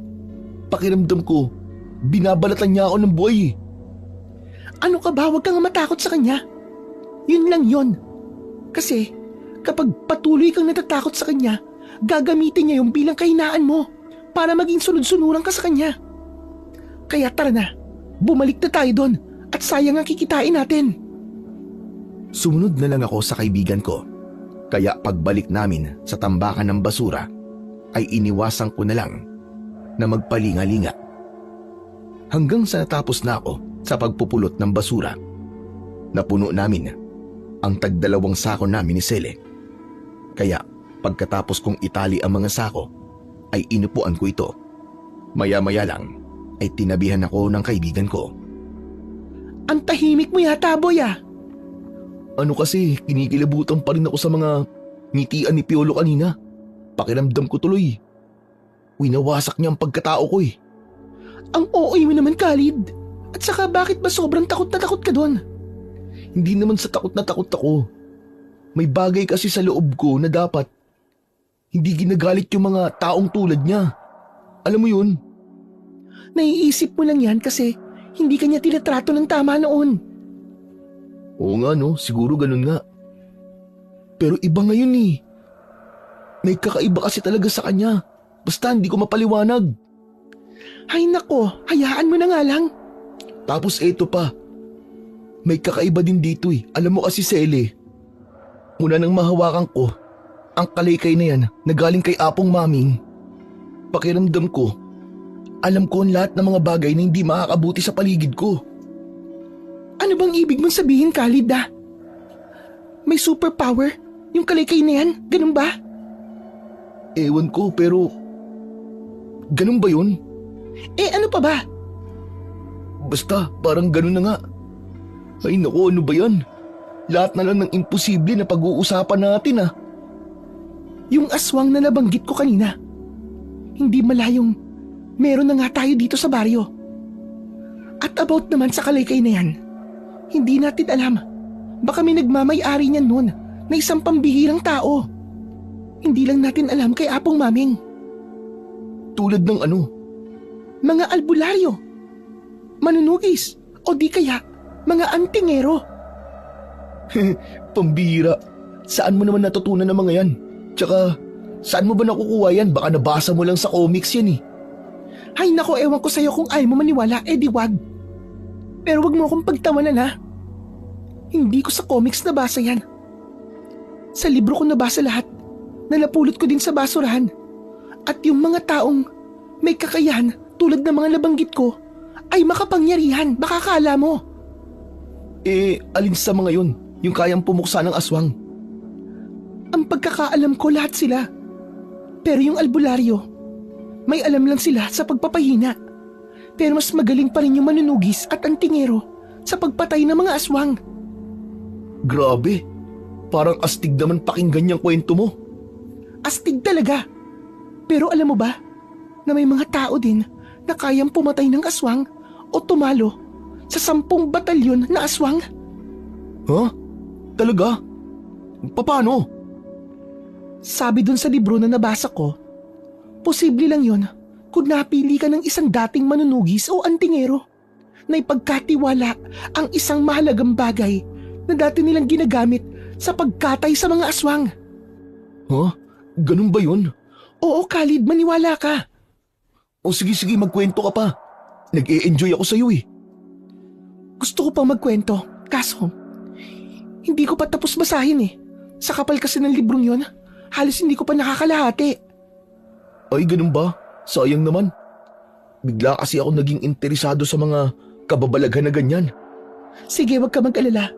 pakiramdam ko, binabalatan niya ako ng buhay eh. Ano ka ba? Huwag kang matakot sa kanya. Yun lang yun. Kasi kapag patuloy kang natatakot sa kanya, gagamitin niya yung bilang kahinaan mo para maging sunod-sunuran ka sa kanya. Kaya tara na, bumalik na tayo doon at sayang ang kikitain natin. Sumunod na lang ako sa kaibigan ko. Kaya pagbalik namin sa tambakan ng basura ay iniwasan ko na lang na magpalinga-linga. Hanggang sa natapos na ako sa pagpupulot ng basura, napuno namin ang tagdalawang sako namin ni Sele. Kaya pagkatapos kong itali ang mga sako ay inupuan ko ito. Maya-maya lang ay tinabihan ako ng kaibigan ko. Ang tahimik mo yata, boy ah. Ano kasi, kinikilabutan pa rin ako sa mga ngitian ni Piolo kanina. Pakiramdam ko tuloy. Winawasak niya ang pagkatao ko eh. Ang OA mo naman, Khalid. At saka bakit ba sobrang takot na takot ka doon? Hindi naman sa takot na takot ako. May bagay kasi sa loob ko na dapat hindi ginagalit yung mga taong tulad niya. Alam mo yun? Naiisip mo lang yan kasi hindi kanya tinatrato ng tama noon. Oo nga no, siguro ganun nga. Pero iba ngayon eh. May kakaiba kasi talaga sa kanya. Basta hindi ko mapaliwanag. Ay nako, hayaan mo na nga lang. Tapos eto pa. May kakaiba din dito eh. Alam mo kasi Sele, muna nang mahawakan ko, ang kalaykay na yan na galing kay Apong Maming. Pakiramdam ko, alam ko ang lahat ng mga bagay na hindi makakabuti sa paligid ko. Ano bang ibig mong sabihin, Khalid ah? May superpower? Yung kalaykay na yan? Ganun ba? Ewan ko pero ganun ba yun? Eh ano pa ba? Basta parang ganun na nga. Ay naku, ano ba yan? Lahat na lang ng imposible na pag-uusapan natin ah. Yung aswang na nabanggit ko kanina. Hindi malayong meron na nga tayo dito sa baryo. At about naman sa kalaykay na yan, hindi natin alam. Baka may nagmamay-ari niyan noon na isang pambihirang tao. Hindi lang natin alam kay Apong Maming. Tulad ng ano? Mga albularyo, manunugis, o di kaya mga antingero. Pambihira. Saan mo naman natutunan ng mga yan? Tsaka, Saan mo ba nakukuha yan? Baka nabasa mo lang sa comics yan eh. Ay nako, ewan ko sa'yo kung ayaw mo maniwala, di wag. Pero wag mo akong pagtawanan ha. Hindi ko sa comics nabasa yan. Sa libro ko nabasa lahat. Nalapulot ko din sa basurahan. At yung mga taong may kakayahan tulad ng mga nabanggit ko ay makapangyarihan, baka kala mo. Alin sa mga yun? Yung kayang pumuksa ng aswang? Ang pagkakaalam ko lahat sila. Pero yung albularyo, may alam lang sila sa pagpapahina. Pero mas magaling pa rin yung manunugis at antingero sa pagpatay ng mga aswang. Grabe, parang astig naman pakinggan yung kwento mo. Astig talaga. Pero alam mo ba na may mga tao din na kayang pumatay ng aswang o tumalo sa 10 batalyon na aswang? Ha? Talaga? Paano? Sabi dun sa libro na nabasa ko, posible lang yon kung napili ka ng isang dating manunugis o antingero na ipagkatiwala ang isang mahalagang bagay na dati nilang ginagamit sa pagkatay sa mga aswang. Ha? Ganun ba yun? Oo, Khalid, maniwala ka. O sige, magkwento ka pa. Nag-e-enjoy ako sa'yo eh. Gusto ko pang magkwento, kaso hindi ko pa tapos basahin eh. Sa kapal kasi ng librong yon, halos hindi ko pa nakakalahati. Ay, ganun ba? Sayang naman. Bigla kasi ako naging interesado sa mga kababalaghan na ganyan. Sige, wag ka mag-alala.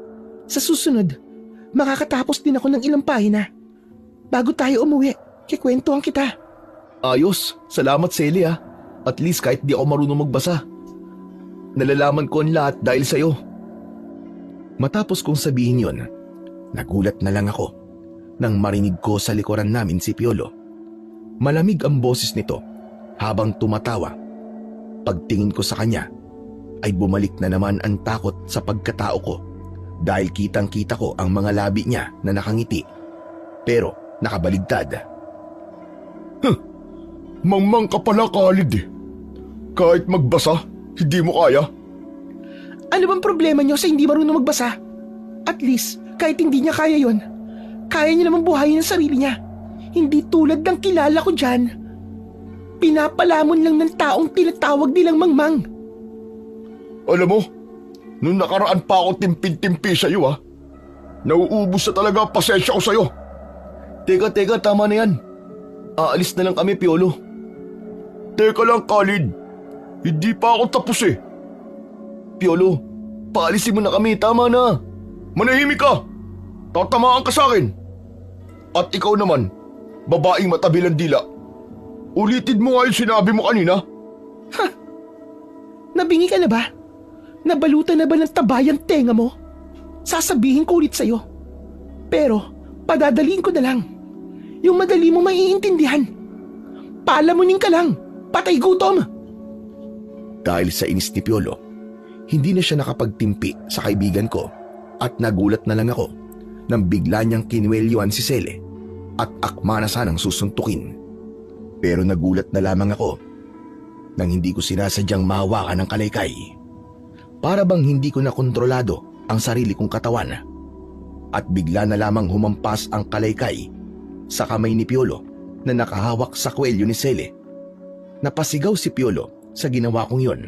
Sa susunod, makakatapos din ako ng ilang pahina. Bago tayo umuwi, kikwentuhan kita. Ayos, salamat Sally ah. At least kahit di ako marunong magbasa, nalalaman ko ang lahat dahil sa'yo. Matapos kong sabihin yon, nagulat na lang ako nang marinig ko sa likuran namin si Piolo. Malamig ang boses nito habang tumatawa. Pagtingin ko sa kanya ay bumalik na naman ang takot sa pagkatao ko dahil kitang-kita ko ang mga labi niya na nakangiti pero nakabaligtad. Mangmang ka pala, Khalid eh. Kahit magbasa, hindi mo kaya. Ano bang problema niyo sa hindi marunong magbasa? At least, kahit hindi niya kaya yon, kaya niya naman buhayin ang sarili niya. Hindi tulad ng kilala ko dyan. Pinapalamon lang ng taong tinatawag nilang mangmang. Alam mo, nung nakaraan pa ako timpin-timpi sa'yo ah. Nauubos na talaga ang pasensya ko sa'yo. Teka, tama na yan. Aalis na lang kami, Piolo. Teka lang, Khalid. Hindi pa ako tapos eh. Piolo, paalisin mo na kami, tama na. Manahimik ka. Tatamaan ka sa akin. At ikaw naman, babaeng matabilang dila. Ulitin mo nga yung sinabi mo kanina. Nabingi ka na ba? Nabalutan na ba ng tabayang tenga mo? Sasabihin ko ulit sa'yo. Pero, padadaliin ko na lang. Yung madali mo maiintindihan. Palamunin ka lang. Patay gutom. Dahil sa inis ni Piolo, hindi na siya nakapagtimpi sa kaibigan ko at nagulat na lang ako nang bigla niyang kinuwelyuan si Sele at akma na sanang susuntukin. Pero nagulat na lamang ako nang hindi ko sinasadyang mahawakan ng kalaykay. Para bang hindi ko na kontrolado ang sarili kong katawan at bigla na lamang humampas ang kalaykay sa kamay ni Piolo na nakahawak sa kwelyo ni Sele. Napasigaw si Piolo sa ginawa kong yon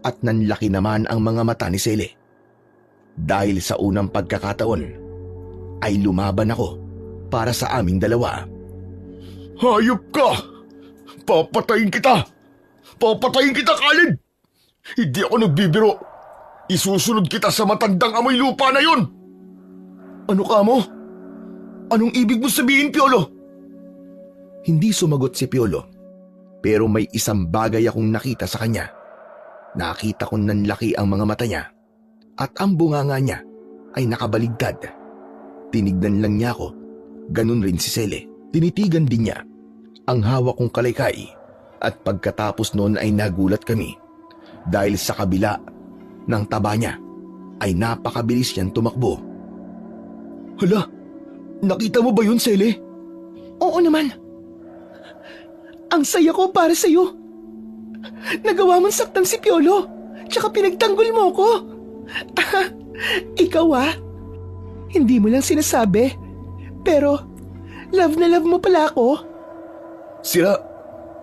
at nanlaki naman ang mga mata ni Sele. Dahil sa unang pagkakataon ay lumaban ako para sa aming dalawa. Hayop ka! Papatayin kita! Papatayin kita, Khalid! Hindi ako nagbibiro. Isusunod kita sa matandang amoy lupa na yun! Ano ka mo? Anong ibig mo sabihin, Piolo? Hindi sumagot si Piolo, pero may isang bagay akong nakita sa kanya. Nakita kong nanlaki ang mga mata niya at ang bunganga niya ay nakabaligtad. Tinignan lang niya ako, ganun rin si Sele. Tinitigan din niya ang hawak kong kalaykay at pagkatapos noon ay nagulat kami dahil sa kabila ng taba niya ay napakabilis niyang tumakbo. Hala, nakita mo ba yun, Sele? Oo naman. Ang saya ko para sa'yo. Nagawa mong saktan si Piolo, tsaka pinagtanggol mo ko. Ikaw hindi mo lang sinasabi. Pero love na love mo pala ako. Sira,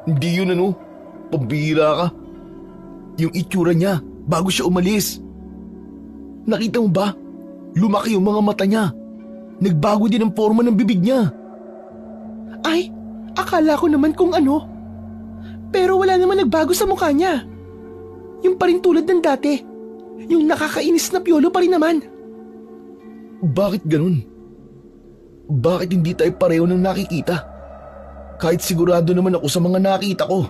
hindi yun ano. Pambihira ka. Yung itsura niya bago siya umalis. Nakita mo ba? Lumaki yung mga mata niya. Nagbago din ang forma ng bibig niya. Ay, akala ko naman kung ano. Pero wala naman nagbago sa mukha niya. Yung pa rin tulad ng dati. Yung nakakainis na Piolo pa rin naman. Bakit ganun? Bakit hindi tayo pareho ng nakikita? Kahit sigurado naman ako sa mga nakita ko.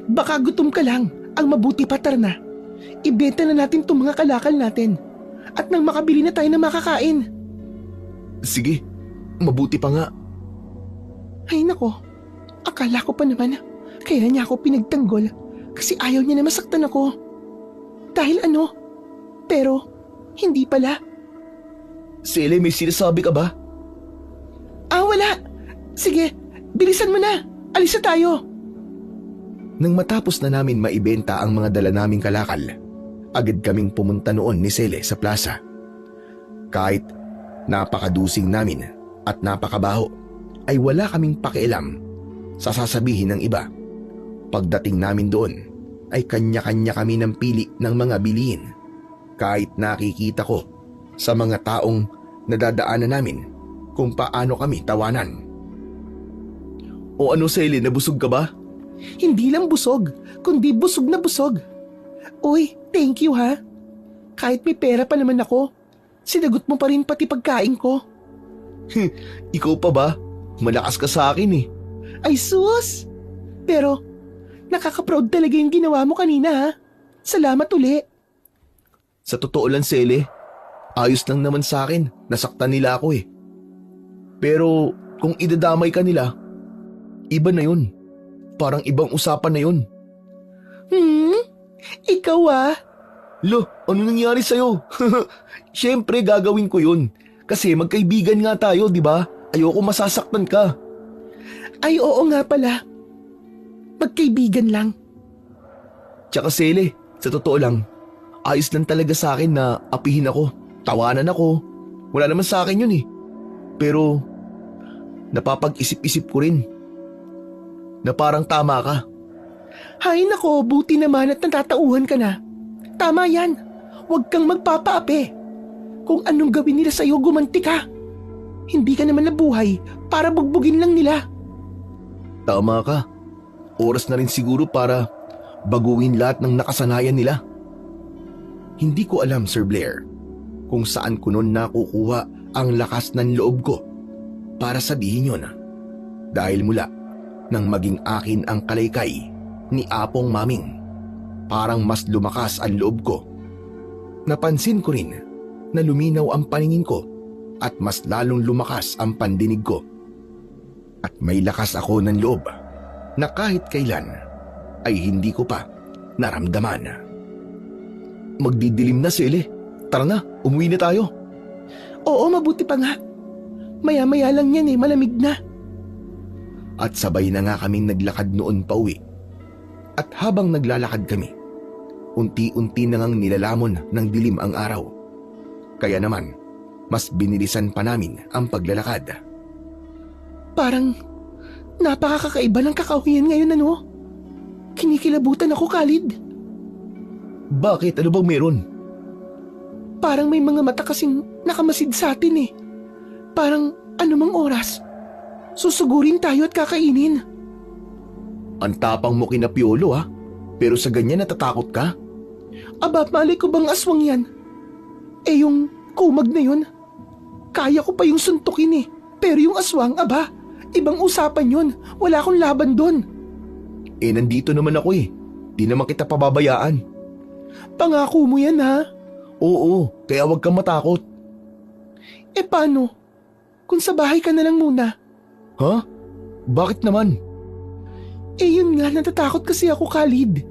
Baka gutom ka lang. Ang mabuti pa, tara na. Ibenta na natin itong mga kalakal natin. At nang makabili na tayo ng makakain. Sige, mabuti pa nga. Ay nako, akala ko pa naman kaya niya ako pinagtanggol kasi ayaw niya na masaktan ako. Dahil ano? Pero hindi pala. Sele, may sinasabi ka ba? Wala. Sige, bilisan mo na. Alis na tayo. Nang matapos na namin maibenta ang mga dala naming kalakal, agad kaming pumunta noon ni Sele sa plaza. Kahit napakadusing namin at napakabaho, ay wala kaming pakialam sa sasabihin ng iba. Pagdating namin doon, ay kanya-kanya kami ng pili ng mga bilihin. Kahit nakikita ko sa mga taong nadadaanan namin kung paano kami tawanan. O ano, Sele, nabusog ka ba? Hindi lang busog, kundi busog na busog. Uy, thank you ha. Kahit may pera pa naman ako, sinagot mo pa rin pati pagkain ko. Ikaw pa ba? Malakas ka sa akin eh. Ay sus! Pero, nakaka-proud talaga yung ginawa mo kanina ha. Salamat uli. Sa totoo lang, Sele, ayos lang naman sa akin. Nasaktan nila ako eh. Pero kung idadamay ka nila, iba na yun. Parang ibang usapan na yun. Ikaw ah. Lo, ano nangyari sa'yo? Siyempre gagawin ko yun. Kasi magkaibigan nga tayo, di ba? Ayoko masasaktan ka. Ay oo nga pala. Magkaibigan lang. Tsaka Sele, sa totoo lang, ayos lang talaga sa akin na apihin ako, tawanan ako. Wala naman sa akin yun eh. Pero, napapag-isip-isip ko rin na parang tama ka. Hay nako, buti naman at natatauhan ka na. Tama yan. Huwag kang magpapaapi. Kung anong gawin nila sa'yo, gumanti ka. Hindi ka naman nabuhay para bugbugin lang nila. Tama ka. Oras na rin siguro para baguhin lahat ng nakasanayan nila. Hindi ko alam, Sir Blair, kung saan ko noon nakukuha ang lakas ng loob ko para sabihin yun. Dahil mula nang maging akin ang kalaykay ni Apong Maming, parang mas lumakas ang loob ko. Napansin ko rin na luminaw ang paningin ko at mas lalong lumakas ang pandinig ko. At may lakas ako ng loob na kahit kailan ay hindi ko pa naramdaman. Magdidilim na, Sele. Tara na, umuwi na tayo. Oo, mabuti pa nga. Maya-maya lang yan eh, malamig na. At sabay na nga kaming naglakad noon pauwi. At habang naglalakad kami, unti-unti na ngang nilalamon ng dilim ang araw. Kaya naman, mas binilisan pa namin ang paglalakad. Parang napakakaiba ng kakahuyan ngayon ano? Kinikilabutan ako, Khalid. Bakit? Ano bang meron? Parang may mga mata kasing nakamasid sa atin eh. Parang anumang oras, susugurin tayo at kakainin. Ang tapang mo kina Piolo ha? Pero sa ganyan natatakot ka? Aba, malay ko bang aswang yan? Eh yung kumag na yun, kaya ko pa yung suntukin eh. Pero yung aswang, aba, ibang usapan yun. Wala akong laban doon. Eh nandito naman ako eh. Di naman kita pababayaan. Pangako mo yan ha? Oo, kaya wag kang matakot. Eh paano? Kung sa bahay ka na lang muna. Ha? Bakit naman? Eh yun nga, natatakot kasi ako, Khalid.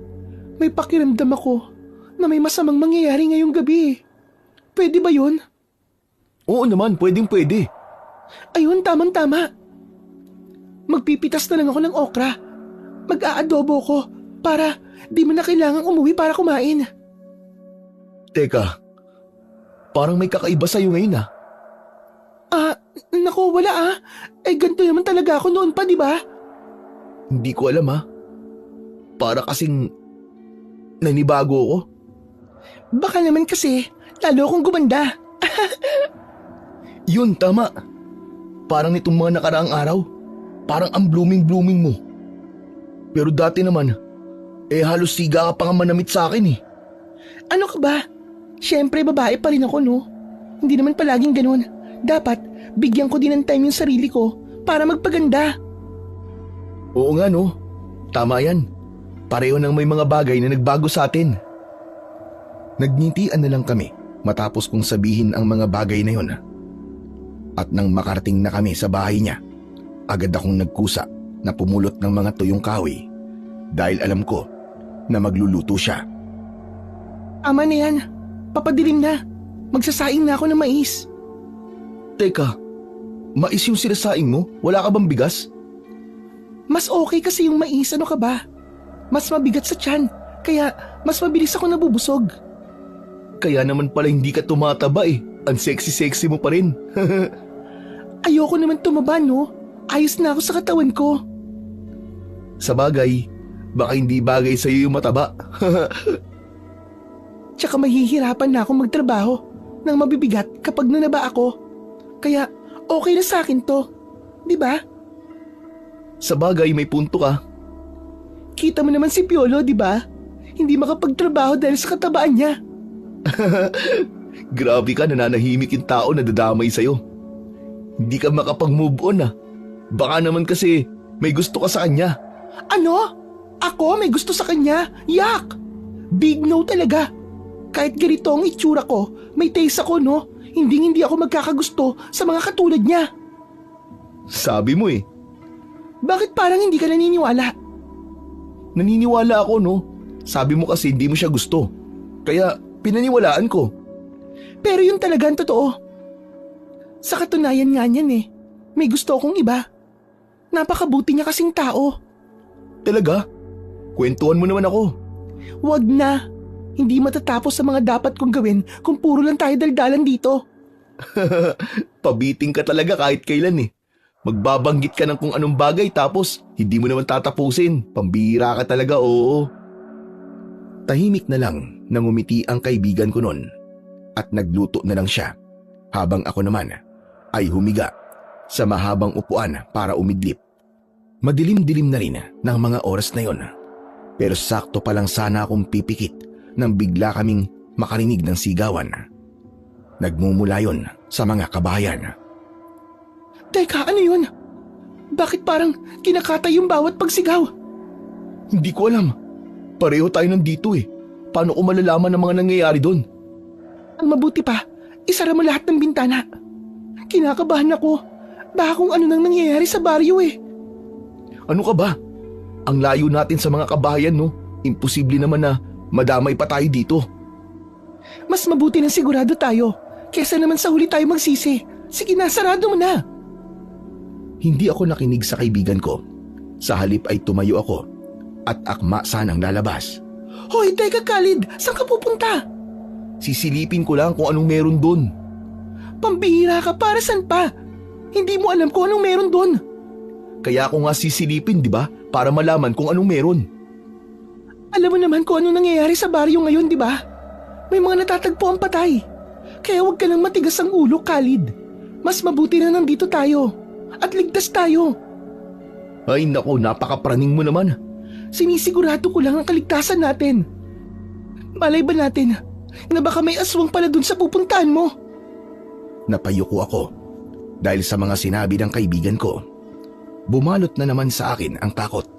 May pakiramdam ako na may masamang mangyayari ngayong gabi. Pwede ba yun? Oo naman, pwedeng pwede. Ayun, tamang-tama. Magpipitas na lang ako ng okra. Mag-aadobo ko para di mo na kailangang umuwi para kumain. Teka, parang may kakaiba sa'yo ngayon ah. Naku, wala ah. Eh ganito naman talaga ako noon pa, di ba? Hindi ko alam ha. Para kasing nanibago ako. Baka naman kasi lalo akong gumanda. Yun, tama. Parang nitong mga nakaraang araw. Parang ang blooming-blooming mo. Pero dati naman, halos siga ka pa nga manamit sa akin eh. Ano ka ba? Siyempre babae pa rin ako, no? Hindi naman palaging ganun. Dapat bigyan ko din ng time yung sarili ko para magpaganda. Oo nga no, tama yan. Pareho nang may mga bagay na nagbago sa atin. Nagngitian na lang kami matapos kong sabihin ang mga bagay na yon. At nang makarating na kami sa bahay niya, agad akong nagkusa na pumulot ng mga tuyong kahoy dahil alam ko na magluluto siya. Ama na yan. Papadilim na. Magsasaing na ako ng mais. Teka, mais yung sinasaing mo? Wala ka bang bigas? Mas okay kasi yung mais, ano ka ba? Mas mabigat sa tiyan, kaya mas mabilis ako nabubusog. Kaya naman pala hindi ka tumataba eh. Ang sexy-sexy mo pa rin. Ayoko naman tumaba, no? Ayos na ako sa katawan ko. Sa bagay, baka hindi bagay sa'yo yung mataba. Tsaka mahihirapan na akong magtrabaho ng mabibigat kapag nanaba ako. Kaya okay na sa akin to. Di ba? Sa bagay, may punto ka. Kita mo naman si Piolo, di ba? Hindi makapagtrabaho dahil sa katabaan niya. Grabe ka, nananahimik yung tao na dadamay sa'yo. Hindi ka makapag-move on ah. Baka naman kasi may gusto ka sa kanya. Ano? Ako may gusto sa kanya? Yak! Big no talaga. Kahit ganito ang itsura ko, may taste ako, no? Hindi ako magkakagusto sa mga katulad niya. Sabi mo eh. Bakit parang hindi ka naniniwala? Naniniwala ako no. Sabi mo kasi hindi mo siya gusto. Kaya pinaniwalaan ko. Pero yun talaga ang totoo. Sa katunayan nga niyan eh. May gusto akong iba. Napakabuti niya kasing tao. Talaga? Kwentuhan mo naman ako. Wag na. Hindi matatapos sa mga dapat kong gawin kung puro lang tayo daldalan dito. Pabiting ka talaga kahit kailan eh. Magbabanggit ka ng kung anong bagay tapos hindi mo naman tatapusin. Pambihira ka talaga, oo. Tahimik na lang nang umiti ang kaibigan ko noon at nagluto na lang siya habang ako naman ay humiga sa mahabang upuan para umidlip. Madilim-dilim na rin ng mga oras na yon. Pero sakto pa lang sana akong pipikit nang bigla kaming makarinig ng sigawan. Nagmumula yon sa mga kabahayan. Teka, ano yun? Bakit parang kinakatay yung bawat pagsigaw? Hindi ko alam. Pareho tayo nandito eh. Paano ko malalaman ang mga nangyayari doon? Ang mabuti pa, isara mo lahat ng bintana. Kinakabahan ako. Baka kung ano nang nangyayari sa baryo eh. Ano ka ba? Ang layo natin sa mga kabahayan no? Imposible naman na madamay pa tayo dito. Mas mabuti na sigurado tayo kesa naman sa huli tayo magsisi. Sige na, sarado mo na. Hindi ako nakinig sa kaibigan ko. Sa halip ay tumayo ako at akma sanang lalabas. Hoy, teka Khalid, saan ka pupunta? Sisilipin ko lang kung anong meron doon. Pambihira ka, para saan pa? Hindi mo alam kung anong meron doon. Kaya ako nga sisilipin, di ba? Para malaman kung anong meron. Alam mo naman kung ano nangyayari sa baryo ngayon, di ba? May mga natatagpo ang patay. Kaya huwag ka nang matigas ang ulo, Khalid. Mas mabuti na nandito tayo. At ligtas tayo. Ay nako, napakapraning mo naman. Sinisigurado ko lang ang kaligtasan natin. Malay ba natin na baka may aswang pala dun sa pupuntahan mo? Napayuko ako dahil sa mga sinabi ng kaibigan ko. Bumalot na naman sa akin ang takot.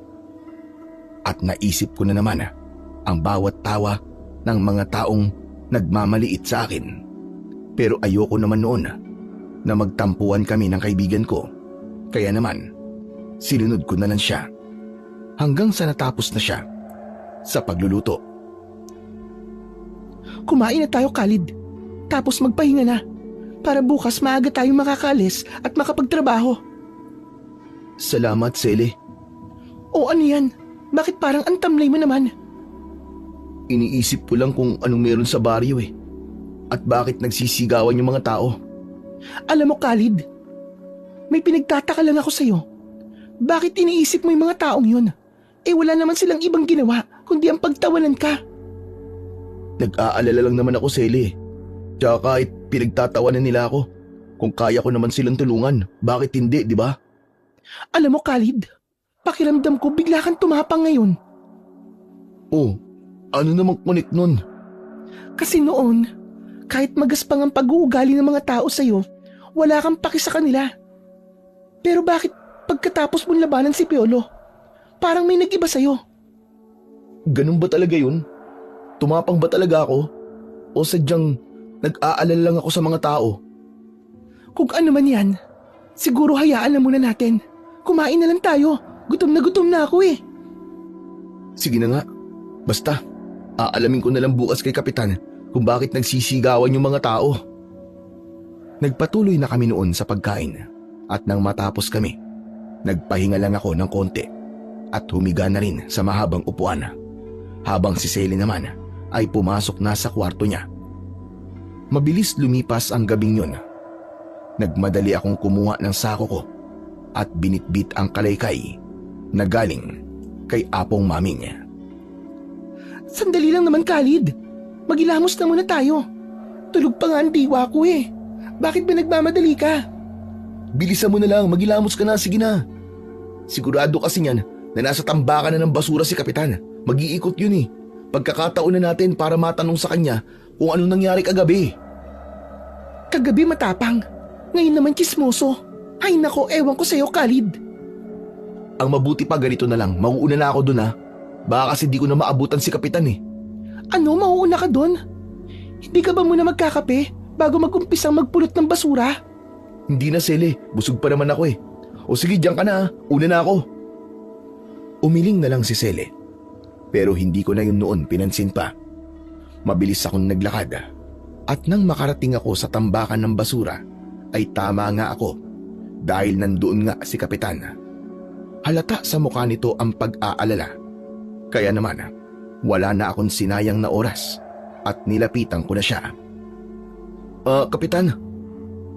At naisip ko na naman ang bawat tawa ng mga taong nagmamaliit sa akin. Pero ayoko naman noon na magtampuan kami ng kaibigan ko. Kaya naman, sinunod ko na lang siya hanggang sa natapos na siya sa pagluluto. Kumain na tayo, Khalid. Tapos magpahinga na para bukas maaga tayong makakalis at makapagtrabaho. Salamat, Sele. O ano yan? Bakit parang ang tamlay mo naman? Iniisip ko lang kung anong meron sa baryo eh. At bakit nagsisigawan yung mga tao. Alam mo, Khalid, may pinagtataka lang ako sa'yo. Bakit iniisip mo yung mga taong yun? Wala naman silang ibang ginawa kundi ang pagtawanan ka. Nag-aalala lang naman ako, Sally. Tsaka kahit pinagtatawanan nila ako, kung kaya ko naman silang tulungan, bakit hindi, di ba? Alam mo, Khalid, pakiramdam ko bigla kang tumapang ngayon. Oh, ano namang connect nun? Kasi noon, kahit magaspang ang pag-uugali ng mga tao sa'yo, wala kang paki sa kanila. Pero bakit pagkatapos mong labanan si Piolo, parang may nag-iba sa'yo? Ganun ba talaga yun? Tumapang ba talaga ako? O sadyang nag-aalala lang ako sa mga tao? Kung ano man yan, siguro hayaan na muna natin. Kumain na lang tayo. Gutom na ako eh. Sige na nga. Basta, aalamin ko na lang bukas kay Kapitan kung bakit nagsisigawan yung mga tao. Nagpatuloy na kami noon sa pagkain at nang matapos kami, nagpahinga lang ako ng konti at humiga na rin sa mahabang upuan habang si Sally naman ay pumasok na sa kwarto niya. Mabilis lumipas ang gabing yun. Nagmadali akong kumuha ng sako ko at binitbit ang kalaykay na galing kay Apong Maming. Sandali lang naman, Khalid. Maghilamos na muna tayo. Tulog pa nga ang diwa ko eh. Bakit ba nagmamadali ka? Bilisan mo na lang, maghilamos ka na, sige na. Sigurado kasi niyan na nasa tambakan na ng basura si Kapitan. Mag-iikot yun eh. Pagkakataon na natin para matanong sa kanya kung anong nangyari kagabi. Kagabi matapang. Ngayon naman kismoso. Ay nako, ewan ko sa'yo, Khalid. Ang mabuti pa ganito na lang, mauuna na ako dun ha. Baka kasi di ko na maabutan si Kapitan eh. Ano, mauuna ka doon? Hindi ka ba muna magkakape bago mag-umpisang magpulot ng basura? Hindi na, Sally. Busog pa naman ako eh. O sige, diyan ka na ha. Una na ako. Umiling na lang si Sally. Pero hindi ko na yun noon pinansin pa. Mabilis akong naglakad at nang makarating ako sa tambakan ng basura ay tama nga ako dahil nandoon nga si Kapitan. Halata sa mukha nito ang pag-aalala. Kaya naman, wala na akong sinayang na oras at nilapitan ko na siya. Kapitan,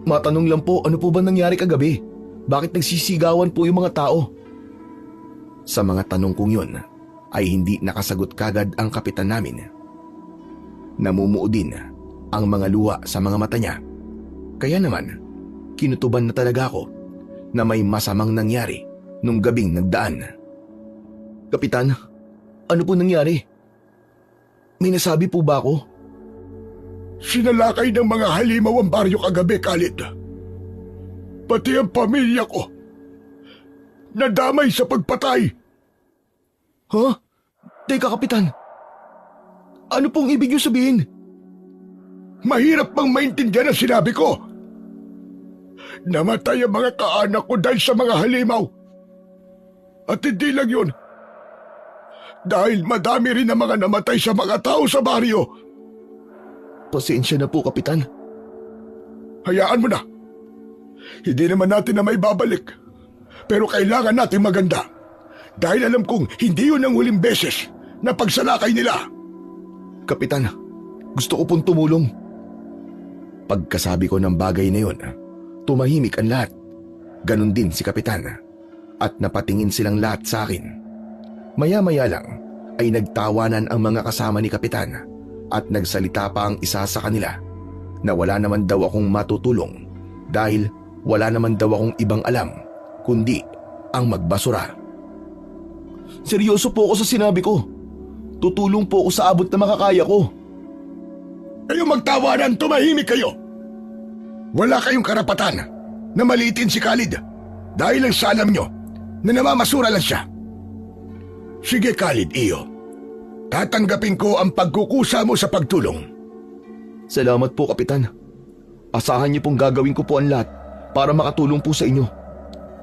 matanong lang po, ano po ba nangyari kagabi? Bakit nagsisigawan po yung mga tao? Sa mga tanong kong yun, ay hindi nakasagot kagad ang kapitan namin. Namumuo din ang mga luha sa mga mata niya. Kaya naman, kinutuban na talaga ako na may masamang nangyari nung gabing nagdaan. Kapitan, ano po nangyari? May nasabi po ba ako? Sinalakay ng mga halimaw ang baryo kagabi, Khalid. Pati ang pamilya ko. Nadamay sa pagpatay. Ha? Teka, Kapitan. Ano pong ibig niyo sabihin? Mahirap bang maintindihan ang sinabi ko? Namatay ang mga kaanak ko dahil sa mga halimaw. At hindi lang yun. Dahil madami rin ang mga namatay sa mga tao sa baryo. Pasensya na po, Kapitan. Hayaan mo na. Hindi naman natin na may babalik. Pero kailangan natin maganda. Dahil alam kong hindi yun ang huling beses na pagsalakay nila. Kapitan, gusto ko pong tumulong. Pagkasabi ko ng bagay na yun, tumahimik ang lahat. Ganon din si Kapitan. At napatingin silang lahat sa akin. Maya-maya lang ay nagtawanan ang mga kasama ni Kapitan at nagsalita pa ang isa sa kanila na wala naman daw akong matutulong dahil wala naman daw akong ibang alam kundi ang magbasura. Seryoso po ako sa sinabi ko. Tutulong po ako sa abot na makakaya ko. Kayo magtawanan, tumahimik kayo. Wala kayong karapatan na maliitin si Khalid dahil lang sa alam nyo na namamasura lang siya. Sige Khalid, iyo. Tatanggapin ko ang pagkukusa mo sa pagtulong. Salamat po, Kapitan. Asahan niyo pong gagawin ko po ang lahat para makatulong po sa inyo.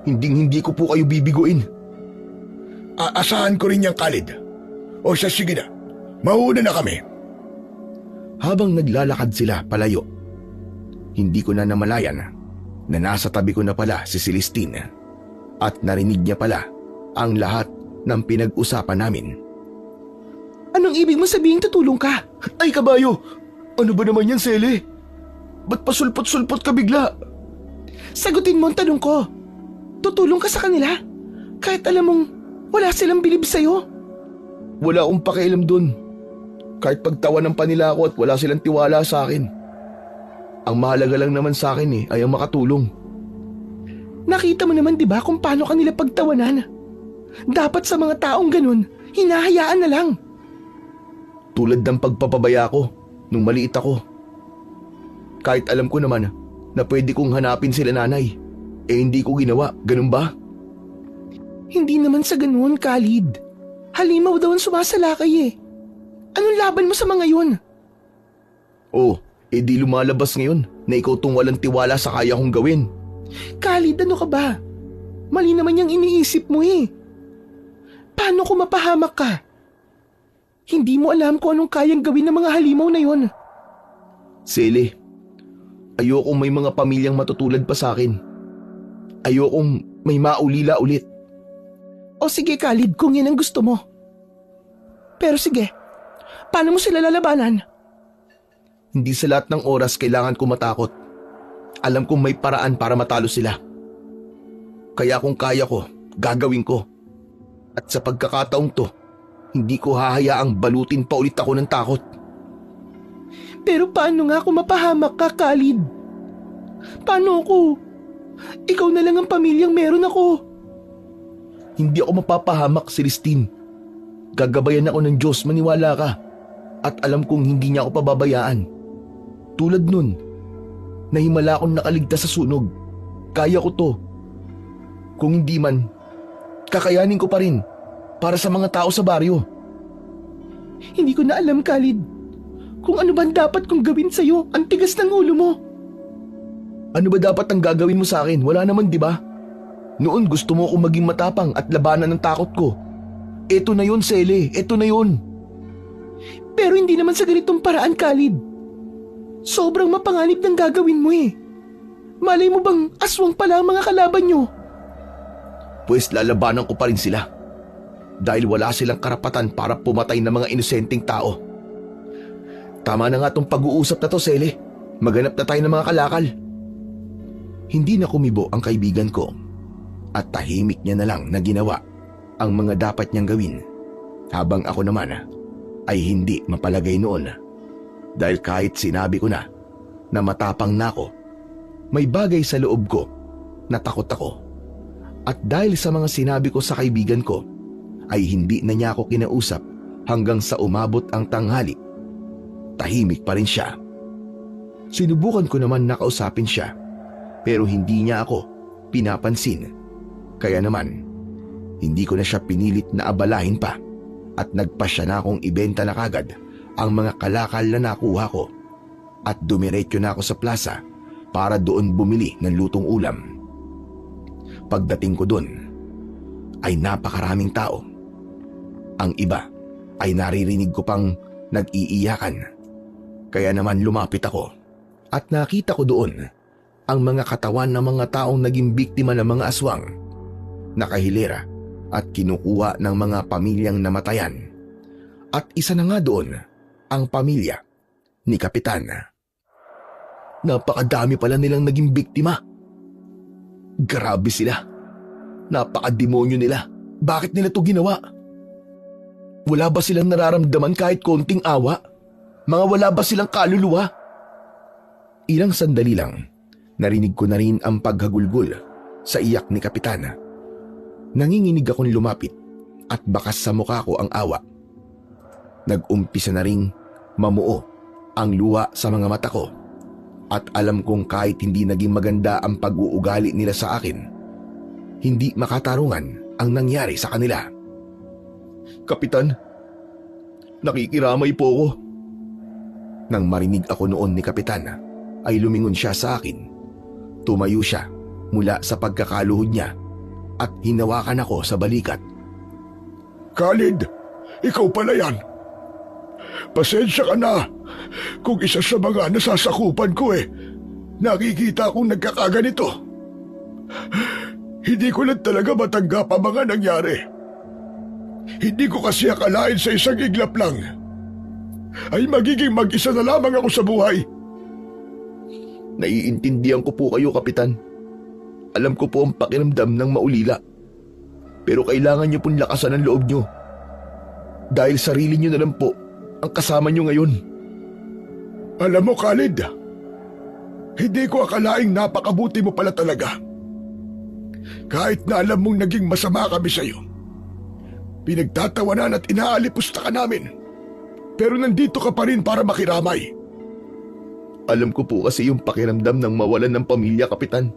Hindi ko po kayo bibiguin. Aasahan ko rin yan, Khalid. O siya, sige na. Mauna na kami. Habang naglalakad sila palayo, hindi ko na namalayan na nasa tabi ko na pala si Celestine at narinig niya pala ang lahat ng pinag-usapan namin. Anong ibig mo sabihin tutulong ka? Ay, kabayo! Ano ba naman yan, Sally? Ba't pasulpot-sulpot ka bigla? Sagutin mo ang tanong ko. Tutulong ka sa kanila? Kahit alam mong wala silang bilib sa'yo. Wala akong pakialam dun. Kahit pagtawanan pa nila ako at wala silang tiwala sa akin. Ang mahalaga lang naman sa akin ay ang makatulong. Nakita mo naman 'di ba kung paano kanila pagtawanan? Dapat sa mga taong ganun, hinahayaan na lang. Tulad ng pagpapabaya ko nung maliit ako. Kahit alam ko naman na pwede kong hanapin sila nanay, hindi ko ginawa, ganun ba? Hindi naman sa ganun, Khalid. Halimaw daw ang sumasalakay eh. Anong laban mo sa mga yun? Oh, di lumalabas ngayon na ikaw tong walang tiwala sa kaya kong gawin. Khalid, ano ka ba? Mali naman yung iniisip mo eh. Paano kung mapahamak ka? Hindi mo alam kung anong kayang gawin ng mga halimaw na yon. Sele, ayokong may mga pamilyang matutulad pa sa akin. Ayokong may maulila ulit. O sige Khalid, kung yan ang gusto mo. Pero sige, paano mo sila lalabanan? Hindi sa lahat ng oras kailangan ko matakot. Alam kong may paraan para matalo sila. Kaya kung kaya ko, gagawin ko. At sa pagkakataong to, hindi ko hahayaang balutin pa ulit ako ng takot. Pero paano nga kung mapahamak ka, Khalid? Paano ako? Ikaw na lang ang pamilyang meron ako. Hindi ako mapapahamak, Celestine. Gagabayan ako ng Diyos, maniwala ka. At alam kong hindi niya ako pababayaan. Tulad nun, nahimala akong nakaligtas sa sunog. Kaya ko to. Kung hindi man, kakayanin ko pa rin para sa mga tao sa baryo. Hindi ko na alam, Khalid, kung ano ba dapat kong gawin sa'yo. Ang tigas ng ulo mo. Ano ba dapat ang gagawin mo sa akin? Wala naman, di ba? Noon gusto mo akong maging matapang at labanan ng takot ko. Eto na yun, Sele. Eto na yun. Pero hindi naman sa ganitong paraan, Khalid. Sobrang mapanganib ng gagawin mo eh. Malay mo bang aswang pala ang mga kalaban nyo? Pues lalabanan ko pa rin sila. Dahil wala silang karapatan para pumatay ng mga inosenteng tao. Tama na nga tong pag-uusap na to, Sele. Maghanap na tayo ng mga kalakal. Hindi na kumibo ang kaibigan ko. At tahimik niya na lang na ginawa ang mga dapat niyang gawin. Habang ako naman ay hindi mapalagay noon. Dahil kahit sinabi ko na matapang na ako, may bagay sa loob ko na takot ako. At dahil sa mga sinabi ko sa kaibigan ko, ay hindi na niya ako kinausap hanggang sa umabot ang tanghali. Tahimik pa rin siya. Sinubukan ko naman na kausapin siya, pero hindi niya ako pinapansin. Kaya naman, hindi ko na siya pinilit na abalahin pa at nagpasya na akong ibenta na kagad ang mga kalakal na nakuha ko at dumiretso na ako sa plaza para doon bumili ng lutong ulam. Pagdating ko doon ay napakaraming tao. Ang iba ay naririnig ko pang nag-iiyakan. Kaya naman lumapit ako at nakita ko doon ang mga katawan ng mga taong naging biktima ng mga aswang, nakahilera at kinukuha ng mga pamilyang namatayan. At isa na nga doon ang pamilya ni Kapitan. Napakadami pala nilang naging biktima. Grabe sila. Napakademonyo nila. Bakit nila to ginawa? Wala ba silang nararamdaman kahit konting awa? Mga wala ba silang kaluluwa? Ilang sandali lang, narinig ko na rin ang paghagulgol sa iyak ni Kapitan. Nanginginig akong lumapit at bakas sa mukha ko ang awa. Nag-umpisa na ring mamuo ang luha sa mga mata ko at alam kong kahit hindi naging maganda ang pag-uugali nila sa akin, hindi makatarungan ang nangyari sa kanila. Kapitan, nakikiramay po ako. Nang marinig ako noon ni Kapitan, ay lumingon siya sa akin. Tumayo siya mula sa pagkakaluhod niya at hinawakan ako sa balikat. Khalid, ikaw pala yan. Pasensya ka na kung isa sa mga nasasakupan ko nakikita akong nagkakaganito. Hindi ko lang talaga matanggap ang mga nangyari. Hindi ko kasi akalain sa isang iglap lang ay magiging mag-isa na lamang ako sa buhay. Naiintindihan ko po kayo, Kapitan. Alam ko po ang pakiramdam ng maulila. Pero kailangan niyo pong lakasan ang loob niyo. Dahil sarili niyo na lang po ang kasama niyo ngayon. Alam mo, Khalid, hindi ko akalaing napakabuti mo pala talaga. Kahit na alam mong naging masama kami sa'yo, pinagtatawanan at inaalipusta ka namin. Pero nandito ka pa rin para makiramay. Alam ko po kasi yung pakiramdam ng mawalan ng pamilya, Kapitan.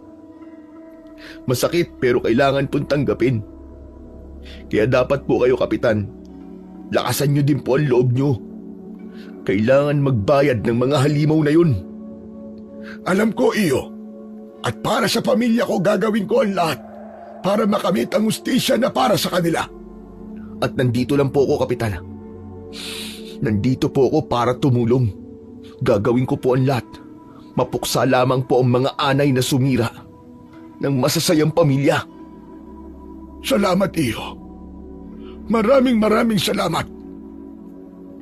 Masakit pero kailangan pong tanggapin. Kaya dapat po kayo, Kapitan, lakasan niyo din po ang loob niyo. Kailangan magbayad ng mga halimaw na yun. Alam ko, iyo. At para sa pamilya ko, gagawin ko ang lahat para makamit ang hustisya na para sa kanila. At nandito lang po ako, Kapitan. Nandito po ako para tumulong. Gagawin ko po ang lahat. Mapuksa lamang po ang mga anay na sumira ng masasayang pamilya. Salamat, iyo. Maraming salamat.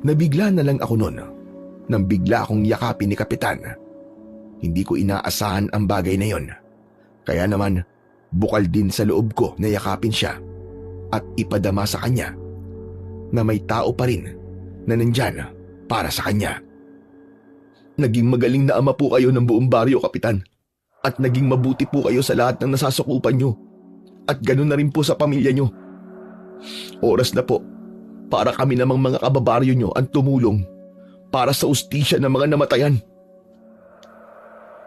Nabigla na lang ako noon nang bigla akong yakapin ni Kapitan. Hindi ko inaasahan ang bagay na yon. Kaya naman, bukal din sa loob ko na yakapin siya at ipadama sa kanya na may tao pa rin na nandyan para sa kanya. Naging magaling na ama po kayo ng buong baryo, Kapitan. At naging mabuti po kayo sa lahat ng nasasakupan nyo. At ganoon na rin po sa pamilya nyo. Oras na po para kami namang mga kababaryo nyo ang tumulong para sa ustisya ng mga namatayan.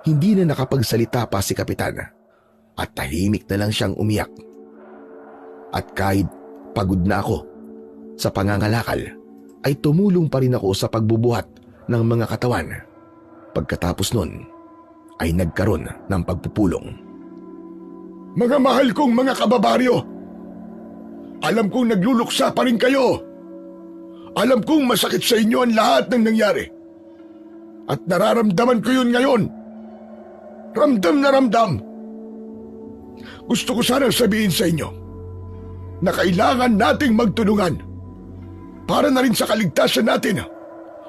Hindi na nakapagsalita pa si Kapitan at tahimik na lang siyang umiyak. At kahit pagod na ako sa pangangalakal, ay tumulong pa rin ako sa pagbubuhat ng mga katawan. Pagkatapos nun, ay nagkaroon ng pagpupulong. Mga mahal kong mga kababaryo, alam kong nagluluksa pa rin kayo. Alam kong masakit sa inyo ang lahat ng nangyari. At nararamdaman ko yun ngayon. Ramdam na ramdam. Gusto ko sanang sabihin sa inyo na kailangan nating magtulungan para na rin sa kaligtasan natin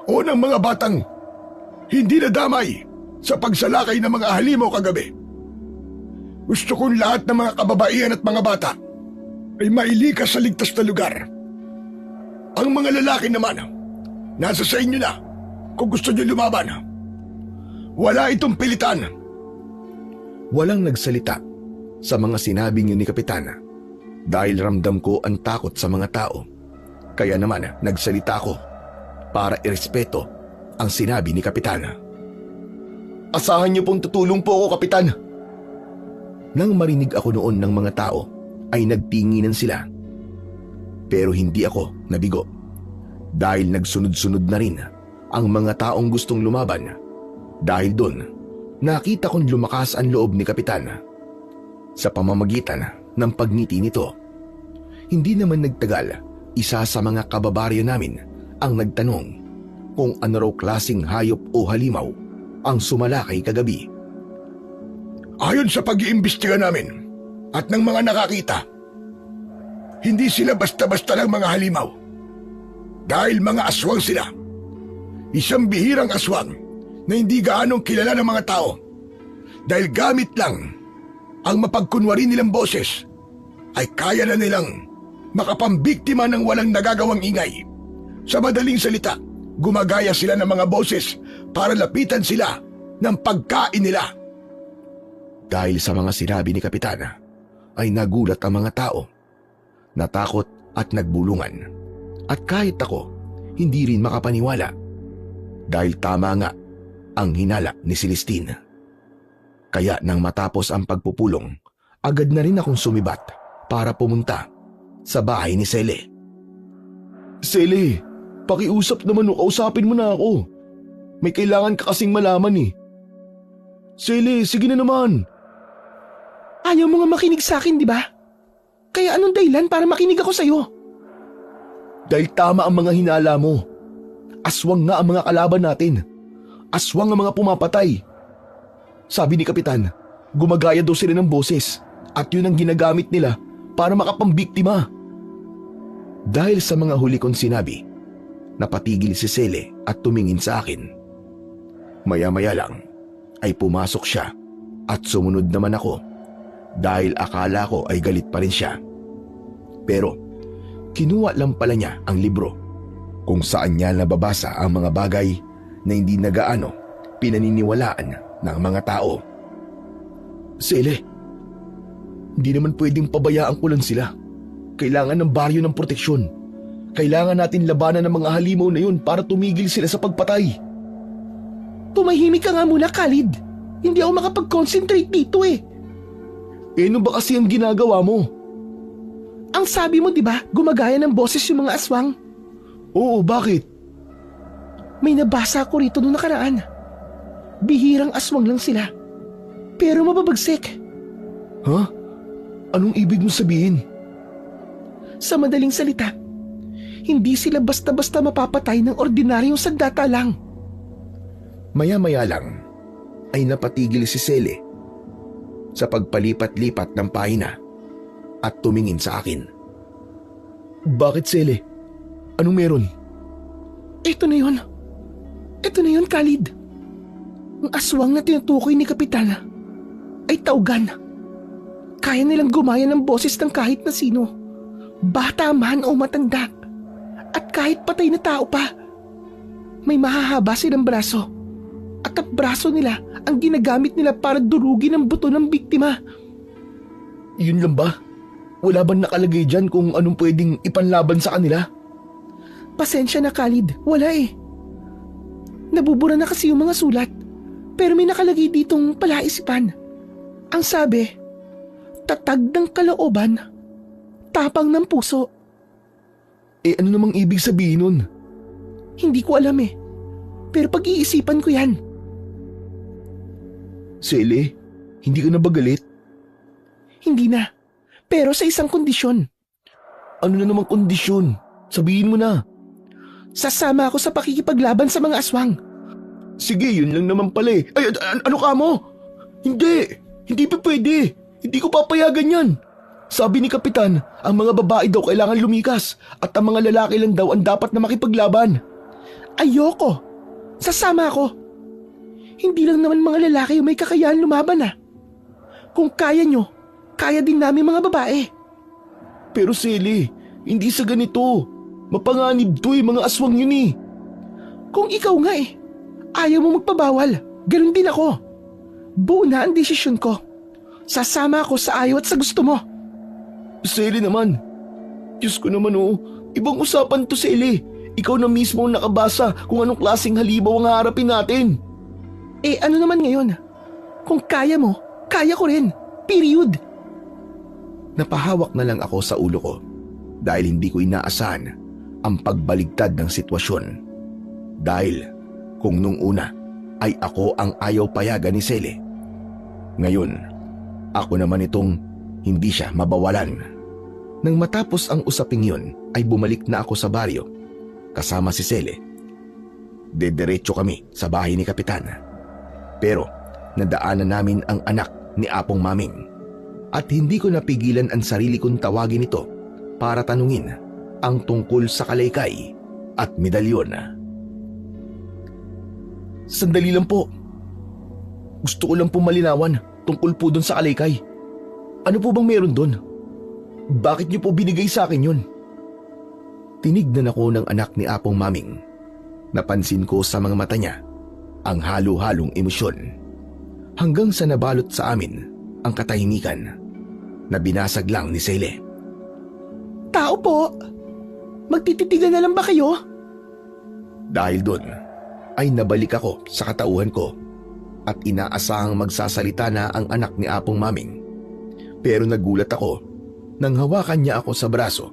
o ng mga batang hindi nadamay sa pagsalakay ng mga halimaw kagabi. Gusto kong lahat ng mga kababaihan at mga bata ay mailikas sa ligtas na lugar. Ang mga lalaki naman, nasa sa inyo na kung gusto nyo lumaban. Wala itong pilitan. Walang nagsalita sa mga sinabi niyo ni Kapitan dahil ramdam ko ang takot sa mga tao. Kaya naman nagsalita ako para irespeto ang sinabi ni Kapitan. Asahan niyo pong tutulong po ako, Kapitan. Nang marinig ako noon ng mga tao, ay nagtinginan sila. Pero hindi ako nabigo dahil nagsunod-sunod na rin ang mga taong gustong lumaban. Dahil doon, nakita kong lumakas ang loob ni Kapitan. Sa pamamagitan ng pagngiti nito, hindi naman nagtagal, isa sa mga kababaryo namin ang nagtanong kung ano raw klaseng hayop o halimaw ang sumalakay kagabi. Ayon sa pag-iimbestiga namin at ng mga nakakita, hindi sila basta-basta lang mga halimaw. Dahil mga aswang sila. Isang bihirang aswang na hindi gaanong kilala ng mga tao. Dahil gamit lang ang mapagkunwari nilang boses, ay kaya na nilang makapambiktima ng walang nagagawang ingay. Sa madaling salita, gumagaya sila ng mga boses para lapitan sila ng pagkain nila. Dahil sa mga sinabi ni Kapitan, ay nagulat ang mga tao. Natakot at nagbulungan. At kahit ako, hindi rin makapaniwala. Dahil tama nga ang hinala ni Celestine. Kaya nang matapos ang pagpupulong, agad na rin akong sumibat para pumunta sa bahay ni Cele. Sele, pakiusap naman o kausapin mo na ako. May kailangan ka kasing malaman eh. Sele, sige na naman. Ayaw mo nga makinig sa akin, di ba? Kaya anong dahilan para makinig ako sa'yo? Dahil tama ang mga hinala mo. Aswang nga ang mga kalaban natin. Aswang ang mga pumapatay. Sabi ni Kapitan, gumagaya daw sila ng boses at yun ang ginagamit nila para makapambiktima. Dahil sa mga huli kong sinabi, napatigil si Cele at tumingin sa akin. Maya-maya lang ay pumasok siya at sumunod naman ako dahil akala ko ay galit pa rin siya. Pero kinuha lang pala niya ang libro kung saan niya nababasa ang mga bagay na hindi nagaano pinaniniwalaan ng mga tao. Sele, hindi naman pwedeng pabayaan ko lang sila. Kailangan ng baryo ng proteksyon. Kailangan natin labanan ng mga halimaw na yun para tumigil sila sa pagpatay. Tumahimik ka nga muna, Khalid. Hindi ako makapag-concentrate dito eh. Ano ba kasi ang ginagawa mo? Ang sabi mo, di ba, gumagaya ng boses yung mga aswang? Oo, bakit? May nabasa ko rito noong nakaraan. Bihirang aswang lang sila. Pero mababagsik. Ha? Anong ibig mo sabihin? Sa madaling salita, hindi sila basta-basta mapapatay ng ordinaryong sandata lang. Maya-maya lang ay napatigil si Sele sa pagpalipat-lipat ng pahina at tumingin sa akin. Bakit, Sele? Anong meron? Ito na yun. Ito na yun, Khalid. Ang aswang na tinutukoy ni Kapitan ay taugan. Kaya nilang gumaya ng boses ng kahit na sino. Bata man o matanda. At kahit patay na tao pa. May mahahaba silang braso. At ang braso nila ang ginagamit nila para durugin ang buto ng biktima. Yun lang ba? Wala bang nakalagay dyan kung anong pwedeng ipanlaban sa kanila? Pasensya na, Khalid. Wala eh. Nabubura na kasi yung mga sulat. Pero may nakalagay ditong palaisipan. Ang sabi, tatag ng kalooban, tapang ng puso. Ano namang ibig sabihin nun? Hindi ko alam eh. Pero pag-iisipan ko yan. Sele, hindi ka na ba galit? Hindi na. Pero sa isang kondisyon. Ano na namang kondisyon? Sabihin mo na. Sasama ako sa pakikipaglaban sa mga aswang. Sige, yun lang naman pala eh. Ay, ano ka mo? Hindi. Hindi pa pwede. Hindi ko papayagan yan. Sabi ni Kapitan, ang mga babae daw kailangan lumikas at ang mga lalaki lang daw ang dapat na makipaglaban. Ayoko. Sasama ako. Hindi lang naman mga lalaki yung may kakayahan lumaban ah. Kung kaya nyo, kaya din namin mga babae. Pero Sele, hindi sa ganito. Mapanganib to eh, mga aswang yun eh. Kung ikaw nga eh, ayaw mo magpabawal, ganun din ako. Buo na ang desisyon ko. Sasama ako sa ayaw at sa gusto mo. Sele naman. Diyos ko naman oh, ibang usapan to Sele. Ikaw na mismo ang nakabasa kung anong klaseng halimaw ang haharapin natin. Eh ano naman ngayon? Kung kaya mo, kaya ko rin. Period. Napahawak na lang ako sa ulo ko dahil hindi ko inaasahan ang pagbaligtad ng sitwasyon. Dahil kung nung una ay ako ang ayaw payagan ni Sele, ngayon ako naman itong hindi siya mabawalan. Nang matapos ang usaping yun ay bumalik na ako sa baryo kasama si Sele. Dediretso kami sa bahay ni Kapitan. Pero nadaanan namin ang anak ni Apong Maming at hindi ko napigilan ang sarili kong tawagin ito para tanungin ang tungkol sa kalaykay at medalyon. Sandali lang po. Gusto ko lang po malinawan tungkol po doon sa kalaykay. Ano po bang meron doon? Bakit niyo po binigay sa akin yun? Tinignan ako ng anak ni Apong Maming. Napansin ko sa mga mata niya ang halo-halong emosyon. Hanggang sa nabalot sa amin ang katahimikan na binasag lang ni Sele. Tao po, magtititigan na lang ba kayo? Dahil doon ay nabalik ako sa katauhan ko at inaasahang magsasalita na ang anak ni Apong Maming. Pero nagulat ako nang hawakan niya ako sa braso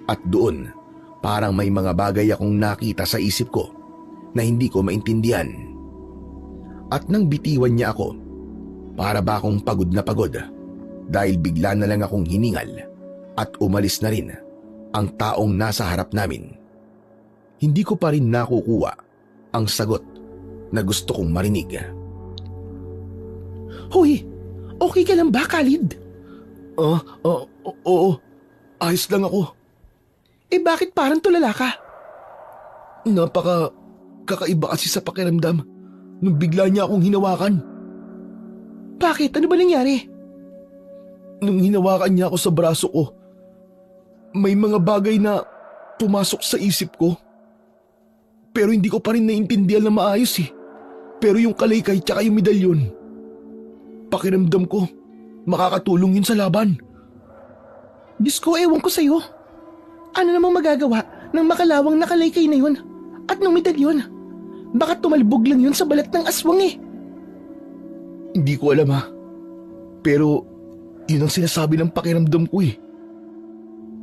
at doon parang may mga bagay akong nakita sa isip ko na hindi ko maintindihan. At nang bitiwan niya ako, para ba akong pagod na pagod dahil bigla na lang akong hiningal at umalis na rin ang taong nasa harap namin. Hindi ko pa rin nakukuha ang sagot na gusto kong marinig. Hoy, okay ka lang ba, Khalid? Oo. Ayos lang ako. Eh bakit parang tulala ka? Kakaiba kasi sa pakiramdam nung bigla niya akong hinawakan. Bakit? Ano ba nangyari? Nung hinawakan niya ako sa braso ko, may mga bagay na pumasok sa isip ko. Pero hindi ko pa rin naiintindihan na maayos eh. Pero yung kalaykay tsaka yung medalyon, pakiramdam ko, makakatulong yun sa laban. Diyos ko, ewan ko sa'yo. Ano namang magagawa ng makalawang nakalaykay na yun at ng medalyon? Baka tumalbog lang yun sa balat ng aswang eh. Hindi ko alam ha. Pero yun ang sinasabi ng pakiramdam ko eh.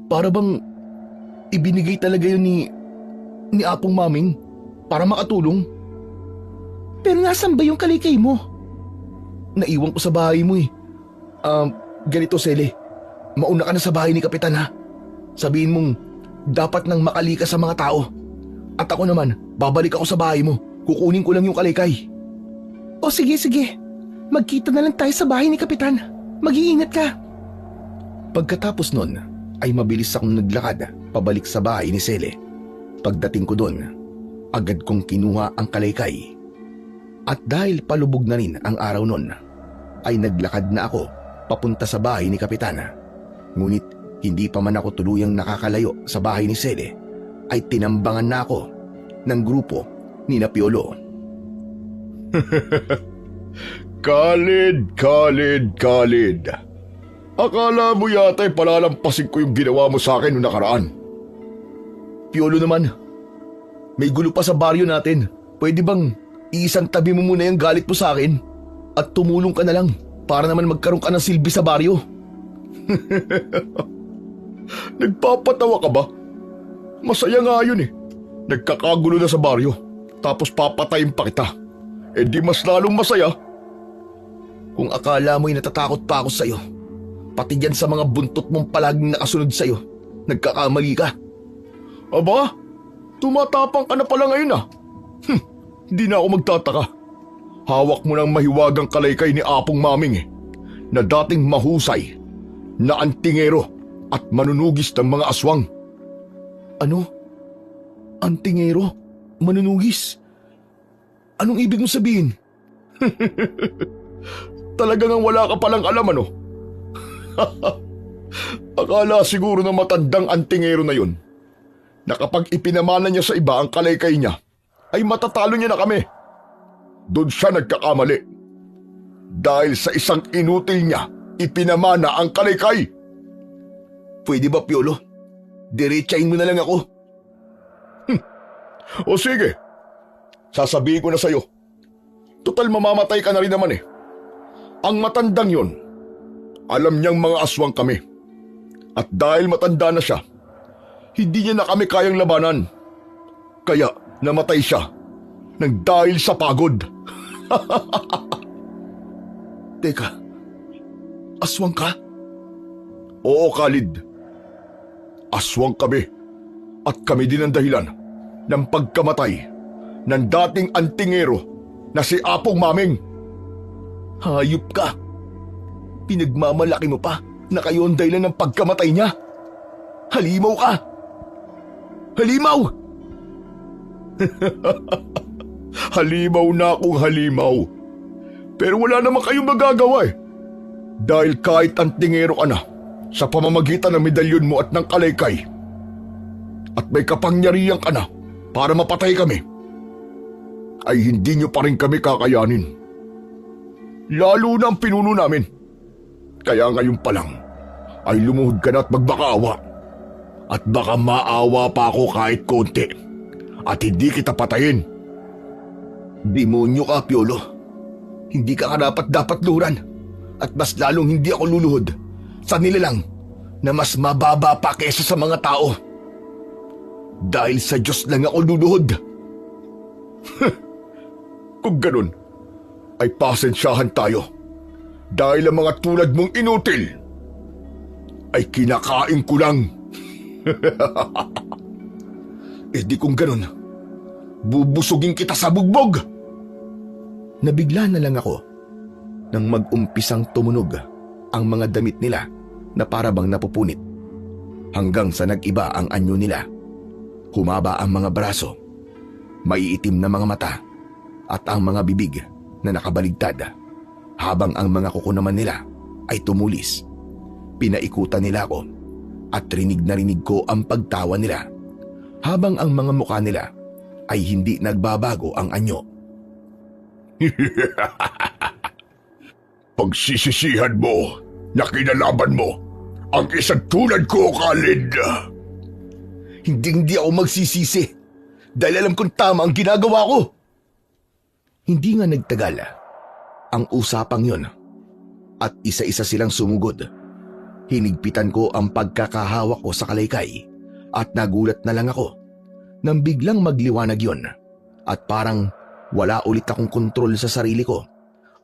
Para bang ibinigay talaga yun ni Apong Maming para makatulong. Pero nasan ba yung kalaykay mo? Naiwan ko sa bahay mo eh. Ganito Sele, mauna ka na sa bahay ni Kapitan ha. Sabihin mong dapat nang makali ka sa mga tao. At ako naman, babalik ako sa bahay mo. Kukunin ko lang yung kalaykay. O sige. Magkita na lang tayo sa bahay ni Kapitan. Mag-iingat ka. Pagkatapos nun ay mabilis akong naglakad pabalik sa bahay ni Sele. Pagdating ko doon, agad kong kinuha ang kalaykay. At dahil palubog na rin ang araw nun, ay naglakad na ako papunta sa bahay ni Kapitana. Ngunit hindi pa man ako tuluyang nakakalayo sa bahay ni Sele, ay tinambangan na ako ng grupo ni na Piolo. Khalid. Akala mo yata'y palalampasin ko yung ginawa mo sa akin noong nakaraan. Piolo naman, may gulo pa sa baryo natin. Pwede bang iisang tabi mo muna yung galit mo sa akin at tumulong ka na lang para naman magkaroon ka ng silbi sa baryo? Nagpapatawa ka ba? Masaya nga yun eh. Nagkakagulo na sa baryo, tapos papatayin pa kita. Eh di mas lalong masaya. Kung akala mo'y natatakot pa ako sa'yo, pati dyan sa mga buntot mong palaging nakasunod sa'yo, nagkakamali ka. Aba, tumatapang ka na pala ngayon ah. Hindi na ako magtataka. Hawak mo ng mahiwagang kalaykay ni Apong Maming eh, na dating mahusay, na antingero at manunugis ng mga aswang. Ano? Antingero? Manunugis? Anong ibig mong sabihin? Talaga nang wala ka palang alam ano? Akala siguro ng matandang antingero na yun na kapag ipinamana niya sa iba ang kalaykay niya, ay matatalo niya na kami. Doon siya nagkakamali. Dahil sa isang inutil niya, ipinamana ang kalaykay. Pwede ba, Piolo? Diretsahin mo na lang ako. O sige, sasabihin ko na sa'yo. Total mamamatay ka na rin naman eh. Ang matandang yon, alam niyang mga aswang kami. At dahil matanda na siya, hindi niya na kami kayang labanan. Kaya namatay siya nang dahil sa pagod. Teka, aswang ka? Oo, Khalid. Aswang kami. At kami din ang dahilan ng pagkamatay ng dating antingero na si Apong Maming. Hayop ka. Pinagmamalaki mo pa na kayo ang dahilan ng pagkamatay niya. Halimaw ka. Halimaw! Halimaw na akong halimaw. Pero wala naman kayong magagawa eh. Dahil kahit antingero ka na sa pamamagitan ng medalyon mo at ng kalaykay, at may kapangyarihan ka na para mapatay kami, ay hindi nyo pa rin kami kakayanin. Lalo na ang pinuno namin. Kaya ngayon pa lang ay lumuhod ka na at magbakaawa. At baka maawa pa ako kahit konti at hindi kita patayin. Demonyo ka, Piolo. Hindi ka karapat-dapat luran. At mas lalong hindi ako luluhod sa nilalang na mas mababa pa kesa sa mga tao. Dahil sa Diyos lang ako luluhod. Kung ganun, ay pasensyahan tayo. Dahil ang mga tulad mong inutil ay kinakain ko lang. Eh di kung ganun, bubusugin kita sa bugbog. Nabigla na lang ako nang mag-umpisang tumunog ang mga damit nila na parabang napupunit. Hanggang sa nag-iba ang anyo nila. Humaba ang mga braso, maiitim na mga mata, at ang mga bibig na nakabaligtad, habang ang mga kuko naman nila ay tumulis. Pinaikutan nila ako at rinig na rinig ko ang pagtawa nila habang ang mga mukha nila ay hindi nagbabago ang anyo. Pagsisisihan mo na kinalaban mo ang isang tulad ko, Khalid. Hindi ako magsisisi dahil alam kong tama ang ginagawa ko. Hindi nga nagtagal ang usapang yon at isa-isa silang sumugod. Hinigpitan ko ang pagkakahawak ko sa kalaykay at nagulat na lang ako nang biglang magliwanag yon at parang wala ulit akong kontrol sa sarili ko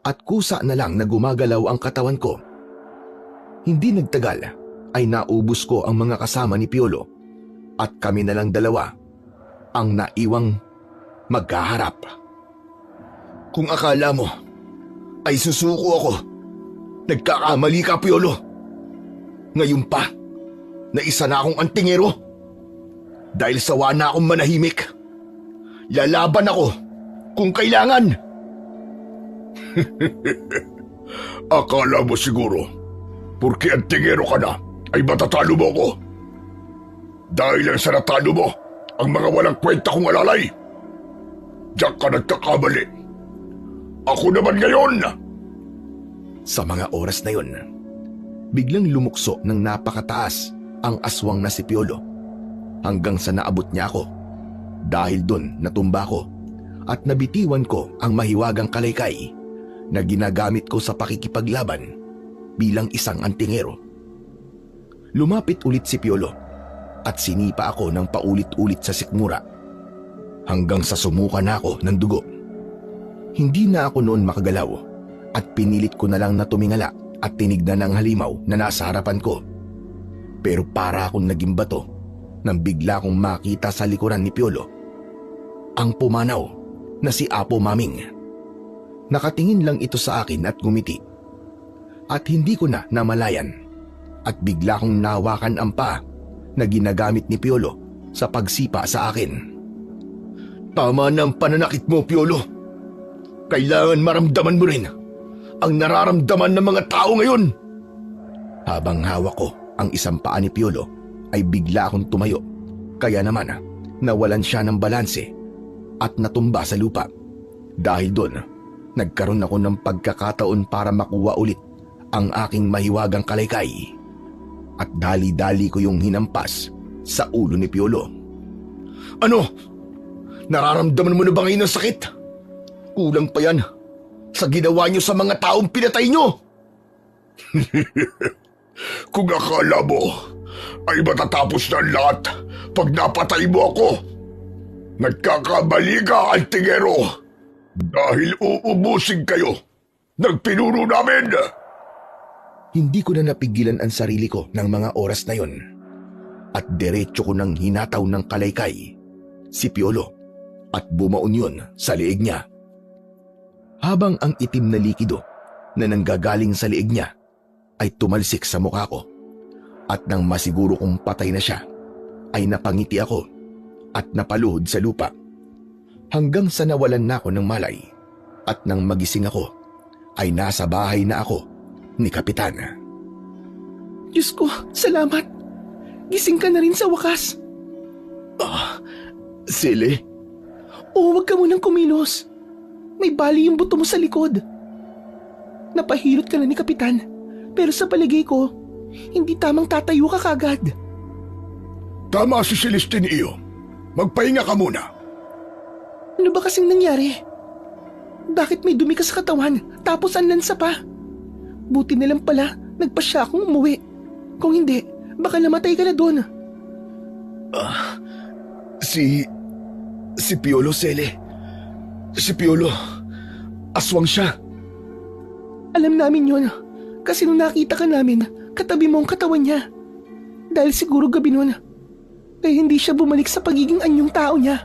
at kusa na lang na gumagalaw ang katawan ko. Hindi nagtagal ay naubos ko ang mga kasama ni Piolo at kami na lang dalawa ang naiwang magkaharap. Kung akala mo ay susuko ako, nagkakamali ka, Piolo. Ngayon pa, na isa na akong antingero. Dahil sawa na akong manahimik. Lalaban ako kung kailangan. Akala mo siguro, porque antingero ka na, ay matatalo mo ko. Dahil lang sa natalo mo, ang mga walang kwenta kong alalay. Diyan ka nagkakamali. Ako naman ngayon. Sa mga oras na yon, biglang lumukso ng napakataas ang aswang na si Piolo hanggang sa naabot niya ako. Dahil doon natumba ko at nabitiwan ko ang mahiwagang kalaykay na ginagamit ko sa pakikipaglaban bilang isang antingero. Lumapit ulit si Piolo at sinipa ako ng paulit-ulit sa sikmura hanggang sa sumuka na ako ng dugo. Hindi na ako noon makagalaw at pinilit ko na lang na tumingala at tinignan ang halimaw na nasa harapan ko. Pero para akong naging bato nang bigla kong makita sa likuran ni Piolo ang pumanaw na si Apo Maming. Nakatingin lang ito sa akin at ngumiti. At hindi ko na namalayan at bigla kong nahawakan ang paa na ginagamit ni Piolo sa pagsipa sa akin. Tama na ang pananakit mo, Piolo. Kailangan maramdaman mo rin ang nararamdaman ng mga tao ngayon. Habang hawak ko ang isang paa ni Piolo ay bigla akong tumayo. Kaya naman nawalan siya ng balanse at natumba sa lupa. Dahil doon, nagkaroon ako ng pagkakataon para makuha ulit ang aking mahiwagang kalaykay. At dali-dali ko yung hinampas sa ulo ni Piolo. Ano? Nararamdaman mo na ba ngayon ang sakit? Kulang pa yan sa ginawa niyo sa mga taong pinatay niyo. Kung akala mo ay matatapos na ang lahat pag napatay mo ako, nagkakamali ka, antingero. Dahil uubusin kayo ng pinuro namin. Hindi ko na napigilan ang sarili ko ng mga oras na yon at diretso ko nang hinataw ng kalaykay si Piolo at bumaon yun sa liig niya. Habang ang itim na likido na nanggagaling sa liig niya ay tumalsik sa mukha ko at nang masiguro kong patay na siya ay napangiti ako at napaluhod sa lupa hanggang sa nawalan na ako ng malay at nang magising ako ay nasa bahay na ako ni Kapitan. Diyos ko, salamat. Gising ka na rin sa wakas. Sili? Huwag ka munang kumilos. May bali yung buto mo sa likod. Napahilot ka na ni Kapitan, pero sa palagay ko, hindi tamang tatayo ka kagad. Tama si Celestine iyo. Magpahinga ka muna. Ano ba kasing nangyari? Bakit may dumi ka sa katawan tapos ang lansa pa? Buti na lang pala nagpasya akong umuwi. Kung hindi, baka namatay ka na doon. Si Piolo, Sele. Si Piolo, aswang siya. Alam namin yun, kasi nung nakita ka namin, katabi mo ang katawan niya. Dahil siguro gabi nun, kaya hindi siya bumalik sa pagiging anyong tao niya.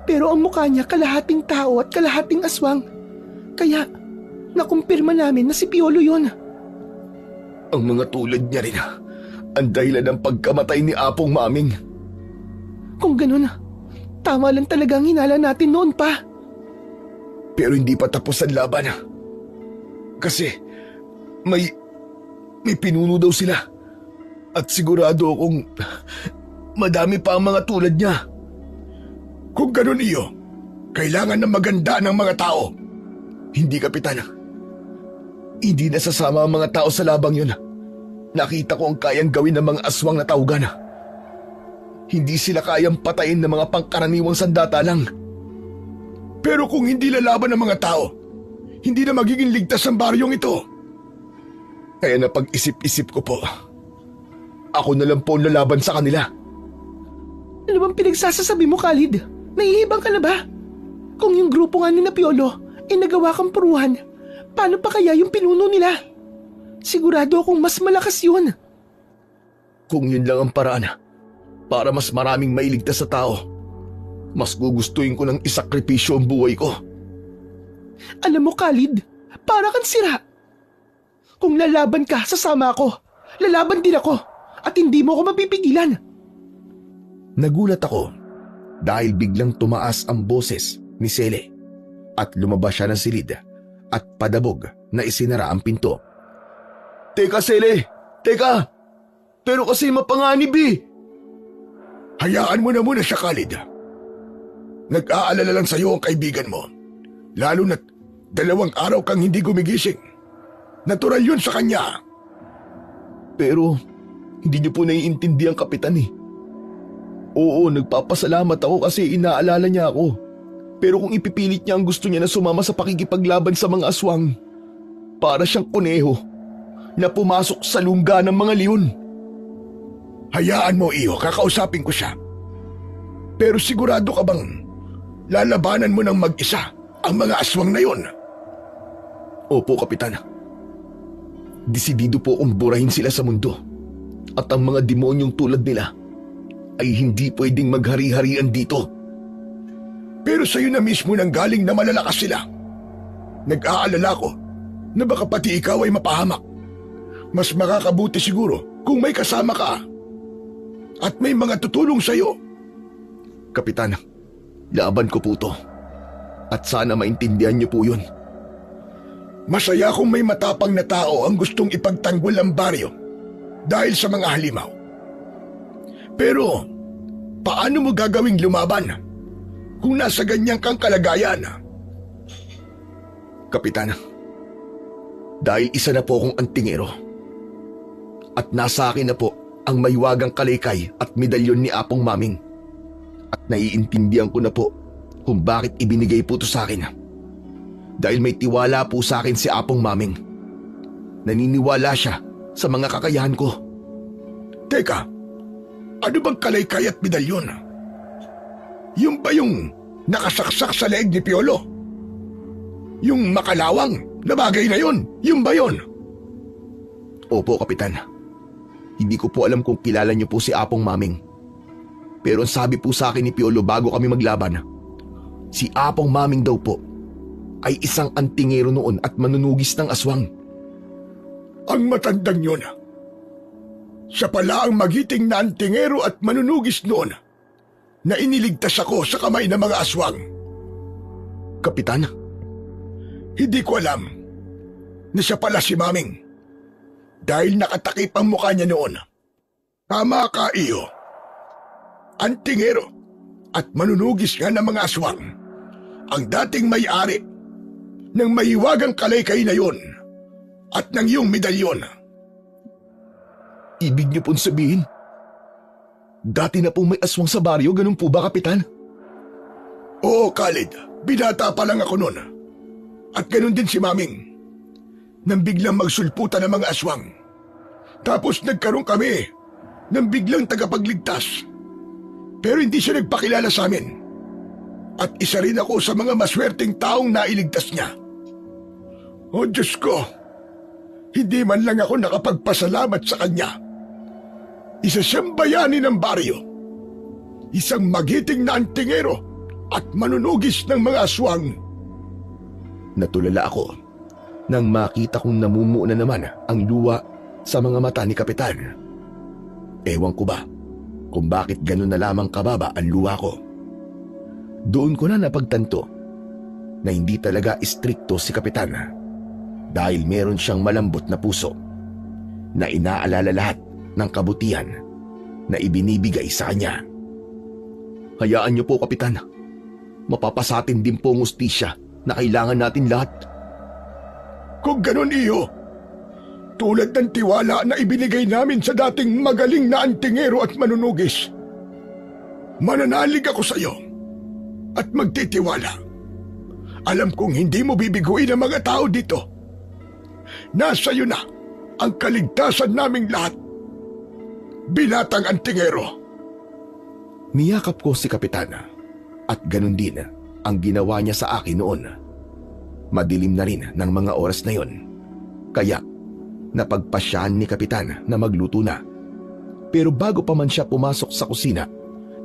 Pero ang mukha niya kalahating tao at kalahating aswang. Kaya, nakumpirma namin na si Piolo yun. Ang mga tulad niya rin ang dahilan ng pagkamatay ni Apong Maming. Kung ganun, tama lang talaga ang hinala natin noon pa. Pero hindi pa tapos ang laban. Kasi may pinuno daw sila. At sigurado akong madami pa ang mga tulad niya. Kung ganun iyo, kailangan na maganda ng mga tao. Hindi, Kapitan. Hindi nasasama ang mga tao sa labang yun. Nakita ko ang kayang gawin ng mga aswang na tawgan. Hindi sila kayang patayin ng mga pangkaraniwang sandata lang. Pero kung hindi lalaban ng mga tao, hindi na magiging ligtas ang baryong ito. Kaya napag-isip-isip ko po, ako na lang po ang lalaban sa kanila. Ano bang pinagsasasabi mo, Khalid? Nahihibang ka na ba? Kung yung grupo nga ni na Piolo ay nagawa kang puruhan, paano pa kaya yung pinuno nila? Sigurado akong mas malakas yun. Kung yun lang ang paraan para mas maraming mailigtas sa tao, mas gugustuhin ko ng isakripisyo ang buhay ko. Alam mo, Khalid, para kang sira. Kung lalaban ka, sasama ako. Lalaban din ako. At hindi mo ako mapipigilan. Nagulat ako dahil biglang tumaas ang boses ni Sele at lumabas siya ng silid at padabog na isinara ang pinto. Teka, Sele! Teka! Pero kasi mapanganib eh! Hayaan mo na muna siya, Khalid. Nag-aalala lang sa'yo ang kaibigan mo. Lalo na't 2 araw kang hindi gumigising. Natural yun sa kanya. Pero hindi niyo po naiintindihan, Kapitan eh. Oo, nagpapasalamat ako kasi inaalala niya ako. Pero kung ipipilit niya ang gusto niya na sumama sa pakikipaglaban sa mga aswang, para siyang kuneho na pumasok sa lungga ng mga leon. Hayaan mo, Iyo, kakausapin ko siya. Pero sigurado ka bang lalabanan mo ng mag-isa ang mga aswang na yon? Opo, Kapitan. Desidido po akong burahin sila sa mundo. At ang mga demonyong tulad nila ay hindi pwedeng maghari-harian dito. Pero sa'yo na mismo nang galing na malalakas sila. Nag-aalala ko na baka pati ikaw ay mapahamak. Mas makakabuti siguro kung may kasama ka. At may mga tutulong sa'yo. Kapitan, laban ko po to. At sana maintindihan niyo po yun. Masaya kung may matapang na tao ang gustong ipagtanggol ang baryo dahil sa mga halimaw. Pero, paano mo gagawing lumaban kung nasa ganyan kang kalagayan? Kapitan, dahil isa na po akong antingero at nasa akin na po ang maywagang kalaykay at medalyon ni Apong Maming at naiintindihan ko na po kung bakit ibinigay po ito sa akin. Dahil may tiwala po sa akin si Apong Maming. Naniniwala siya sa mga kakayahan ko. Teka, ano bang kalaykay at medalyon? Yung ba yung nakasaksak sa leeg ni Piolo? Yung makalawang na bagay na yun? Yung ba yun? Opo, Kapitan. Hindi ko po alam kung kilala niyo po si Apong Maming. Pero ang sabi po sa akin ni Piolo bago kami maglaban, si Apong Maming daw po ay isang antingero noon at manunugis ng aswang. Ang matandang yun. Siya pala ang magiting na antingero at manunugis noon na iniligtas ako sa kamay ng mga aswang. Kapitan? Hindi ko alam na siya pala si Maming dahil nakatakip ang mukha niya noon. Tama ka, Iyo. Antingero at manunugis nga ng mga aswang ang dating may-ari ng mahiwagang kalaykay na yon at ng iyong medalyon. Ibig niyo pong sabihin, dati na pong may aswang sa baryo, ganun po ba, Kapitan? Oo, Khalid. Binata pa lang ako noon. At ganun din si Maming. Nang biglang magsulputan ng mga aswang. Tapos nagkaroon kami ng biglang tagapagligtas. Pero hindi siya nagpakilala sa amin. At isa rin ako sa mga maswerteng taong nailigtas niya. O Diyos ko, hindi man lang ako nakapagpasalamat sa kanya. Isa siyang bayani ng baryo. Isang magiting na antingero at manunugis ng mga aswang. Natulala ako nang makita kong namumuo na naman ang luha sa mga mata ni Kapitan. Ewan ko ba kung bakit ganun na lamang kababa ang luha ko. Doon ko na napagtanto na hindi talaga istrikto si Kapitan dahil meron siyang malambot na puso na inaalala lahat ng kabutihan na ibinibigay sa kanya. Hayaan niyo po, Kapitan. Mapapasatin din po ang ustisya na kailangan natin lahat. Kung ganun, iho, tulad ng tiwala na ibinigay namin sa dating magaling na antingero at manunugis, mananalig ako sa iyo at magtitiwala. Alam kong hindi mo bibiguin ang mga tao dito. Nasa iyo na ang kaligtasan naming lahat. Binatang antingero. Niyakap ko si Kapitana at ganun din ang ginawa niya sa akin noon. Madilim na rin ng mga oras na yon, kaya napagpasyahan ni Kapitan na magluto na. Pero bago pa man siya pumasok sa kusina,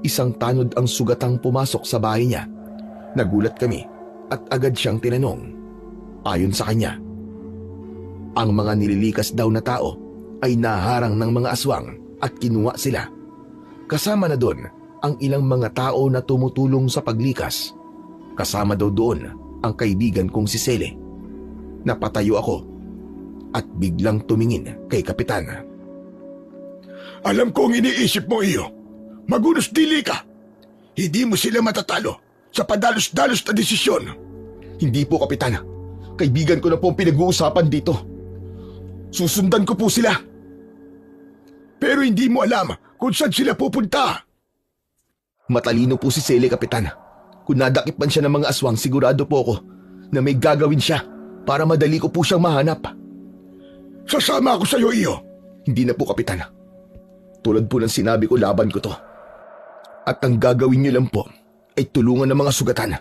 isang tanod ang sugatang pumasok sa bahay niya. Nagulat kami at agad siyang tinanong. Ayon sa kanya, ang mga nililikas daw na tao ay naharang ng mga aswang at kinuha sila. Kasama na doon ang ilang mga tao na tumutulong sa paglikas. Kasama daw doon ang kaibigan kong si Sele. Napatayo ako at biglang tumingin kay Kapitana. Alam kong iniisip mo, iyo. Magunos dili ka. Hindi mo sila matatalo sa padalos-dalos na desisyon. Hindi po, Kapitana. Kaibigan ko na po ang pinag-uusapan dito. Susundan ko po sila. Pero hindi mo alam kung saan sila pupunta. Matalino po si Sele, Kapitan. Kung nadakip man siya ng mga aswang, sigurado po ako na may gagawin siya para madali ko po siyang mahanap. Sasama ako sa iyo, iyo. Hindi na po, Kapitan. Tulad po ng sinabi ko, laban ko to. At ang gagawin niyo lang po ay tulungan ng mga sugatan.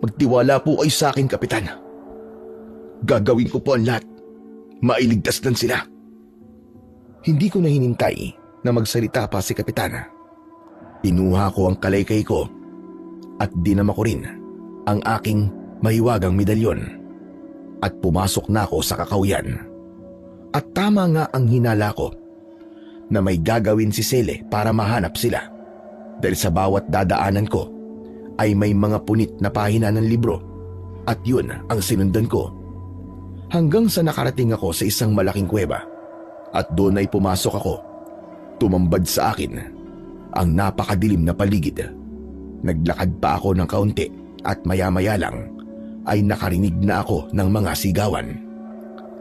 Magtiwala po kayo sa akin, Kapitan. Gagawin ko po ang lahat. Mailigtas lang sila. Hindi ko na hinintay na magsalita pa si Kapitana. Pinuha ko ang kalaykay ko at dinama ko rin ang aking mahiwagang medalyon at pumasok na ako sa kakawyan. At tama nga ang hinala ko na may gagawin si Sele para mahanap sila dahil sa bawat dadaanan ko ay may mga punit na pahina ng libro at yun ang sinundan ko hanggang sa nakarating ako sa isang malaking kuweba at doon ay pumasok ako. Tumambad sa akin ang napakadilim na paligid. Naglakad pa ako ng kaunti at maya-maya lang ay nakarinig na ako ng mga sigawan.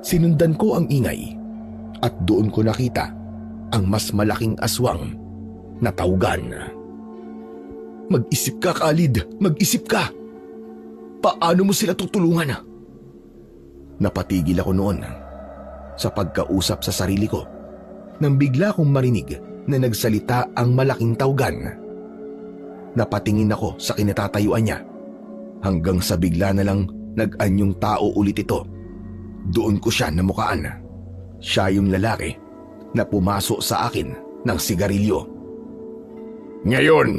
Sinundan ko ang ingay at doon ko nakita ang mas malaking aswang na tawgan. Mag-isip ka, Khalid. Mag-isip ka. Paano mo sila tutulungan? Napatigil ako noon sa pagkausap sa sarili ko nang bigla kong marinig na nagsalita ang malaking tawgan. Napatingin ako sa kinatatayuan niya hanggang sa bigla na lang nag-anyong tao ulit ito. Doon ko siya namukaan. Siya yung lalaki na pumasok sa akin ng sigarilyo. Ngayon,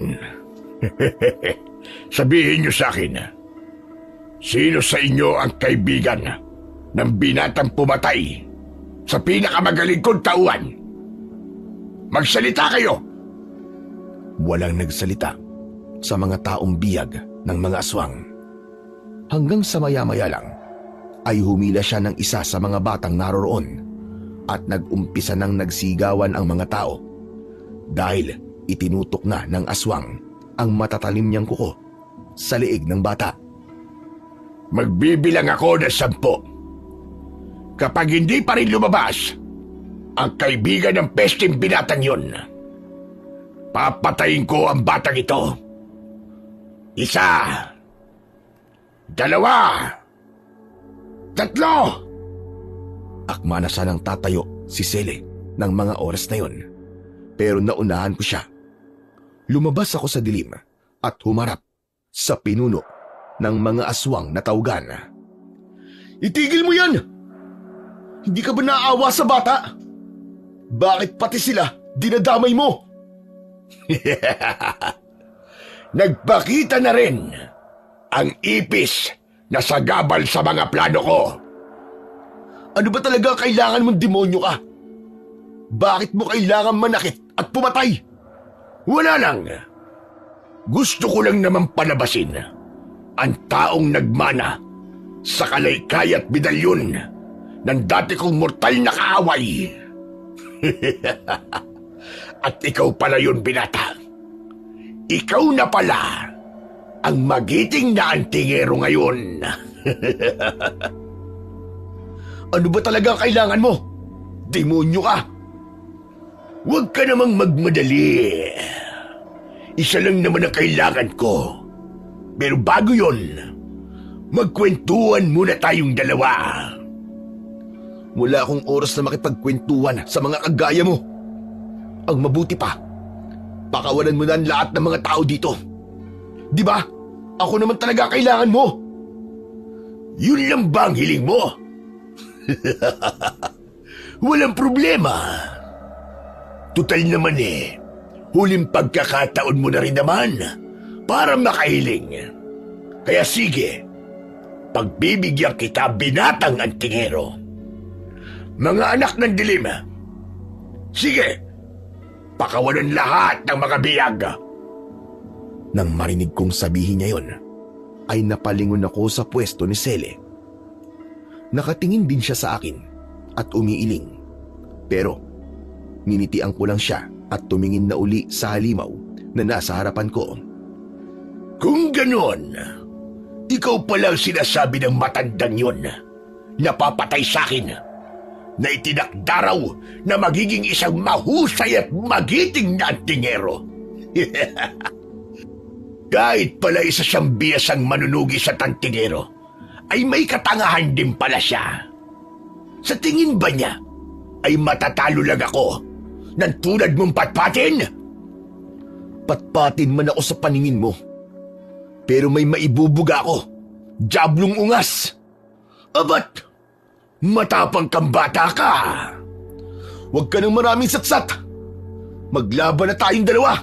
sabihin niyo sa akin, sino sa inyo ang kaibigan ng binatang pumatay sa pinakamagaling kong tauhan? Magsalita kayo! Walang nagsalita sa mga taong biyag ng mga aswang. Hanggang sa maya-maya lang ay humila siya ng isa sa mga batang naroroon at nag-umpisa ng nagsigawan ang mga tao dahil itinutok na ng aswang ang matatalim niyang kuko sa leeg ng bata. Magbibilang ako ng 10. Kapag hindi pa rin lumabas ang kaibigan ng pesting binatang yun, papatayin ko ang batang ito. 1, 2, 3. Akma na sanang tatayo si Sele ng mga oras na yon, pero naunahan ko siya. Lumabas ako sa dilim at humarap sa pinuno ng mga aswang na tawgan. Itigil mo yan! Hindi ka ba naawa sa bata? Bakit pati sila dinadamay mo? Nagpakita na rin ang ipis na sagabal sa mga plano ko. Ano ba talaga kailangan mong demonyo ka? Bakit mo kailangan manakit at pumatay? Wala lang. Gusto ko lang naman palabasin ang taong nagmana sa kalaykay at medalyon ng dati kong mortal na kaaway. At ikaw pala yun, binata. Ikaw na pala ang magiting na antingero ngayon. Ano ba talaga ang kailangan mo? Demonyo ka! Huwag ka namang magmadali. Isa lang naman ang kailangan ko. Pero bago yon, magkwentuhan muna tayong dalawa. Wala akong oras na makipagkwentuhan sa mga kagaya mo. Ang mabuti pa, pakawalan mo na ang lahat ng mga tao dito. Di ba? Ako naman talaga kailangan mo. Yun lang ba ang hiling mo? Walang problema. Tutal naman huling pagkakataon mo na rin naman para makahiling. Kaya sige, pagbibigyan kita, binatang antingero. Mga anak ng dilim, sige, pakawalan lahat ng mga biyag. Nang marinig kong sabihin niya yon, ay napalingon ako sa pwesto ni Sele. Nakatingin din siya sa akin at umiiling. Pero ninitian ko lang siya at tumingin na uli sa halimaw na nasa harapan ko. Kung ganon, ikaw pala ang sinasabi ng matandang yon na papatay sa akin, na itinakdaraw na magiging isang mahusay at magiting na antingero. Kahit pala isa siyang biyasang manunugi sa tantingero, ay may katangahan din pala siya. Sa tingin ba niya, ay matatalo lang ako ng tulad mong patpatin? Patpatin man ako sa paningin mo. Pero may maibubuga ako. Diablong ungas. Abat, matapang kang bata ka. Huwag ka ng maraming satsat. Maglaban na tayong dalawa.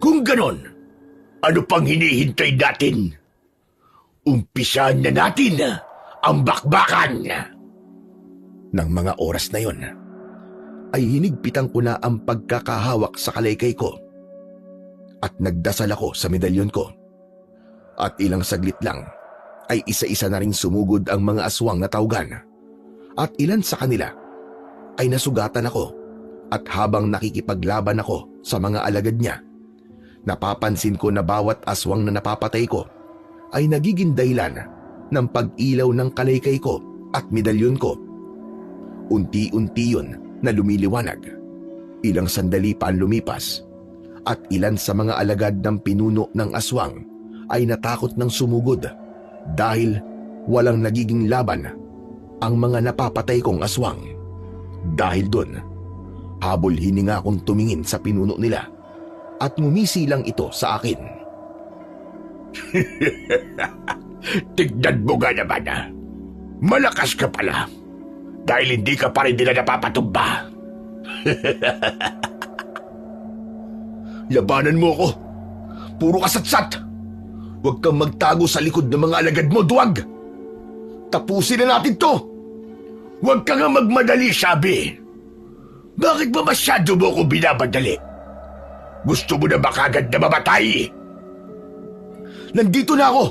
Kung ganon, ano pang hinihintay natin? Umpisahan na natin ang bakbakan. Nang mga oras na yon, ay hinigpitan ko na ang pagkakahawak sa kalaykay ko. At nagdasal ako sa medalyon ko. At ilang saglit lang, ay isa-isa na ring sumugod ang mga aswang na tawgan. At ilan sa kanila ay nasugatan ako. At habang nakikipaglaban ako sa mga alagad niya, napapansin ko na bawat aswang na napapatay ko ay nagiging dahilan ng pag-ilaw ng kalaykay ko at medalyon ko. Unti-unti yun na lumiliwanag. Ilang sandali pa ang lumipas at ilan sa mga alagad ng pinuno ng aswang ay natakot ng sumugod dahil walang nagiging laban ang mga napapatay kong aswang. Dahil doon, habol hininga akong tumingin sa pinuno nila at ngumisi lang ito sa akin. Tignan mo nga naman malakas ka pala dahil hindi ka pa rin nila napapatumba. Labanan mo ako. Puro kasatsat. Huwag kang magtago sa likod ng mga alagad mo, duwag. Tapusin na natin to. Huwag ka nga magmadali, sabi. Bakit ba masyado mo ko binabadali? Gusto mo na ba kagad na mamatay? Nandito na ako.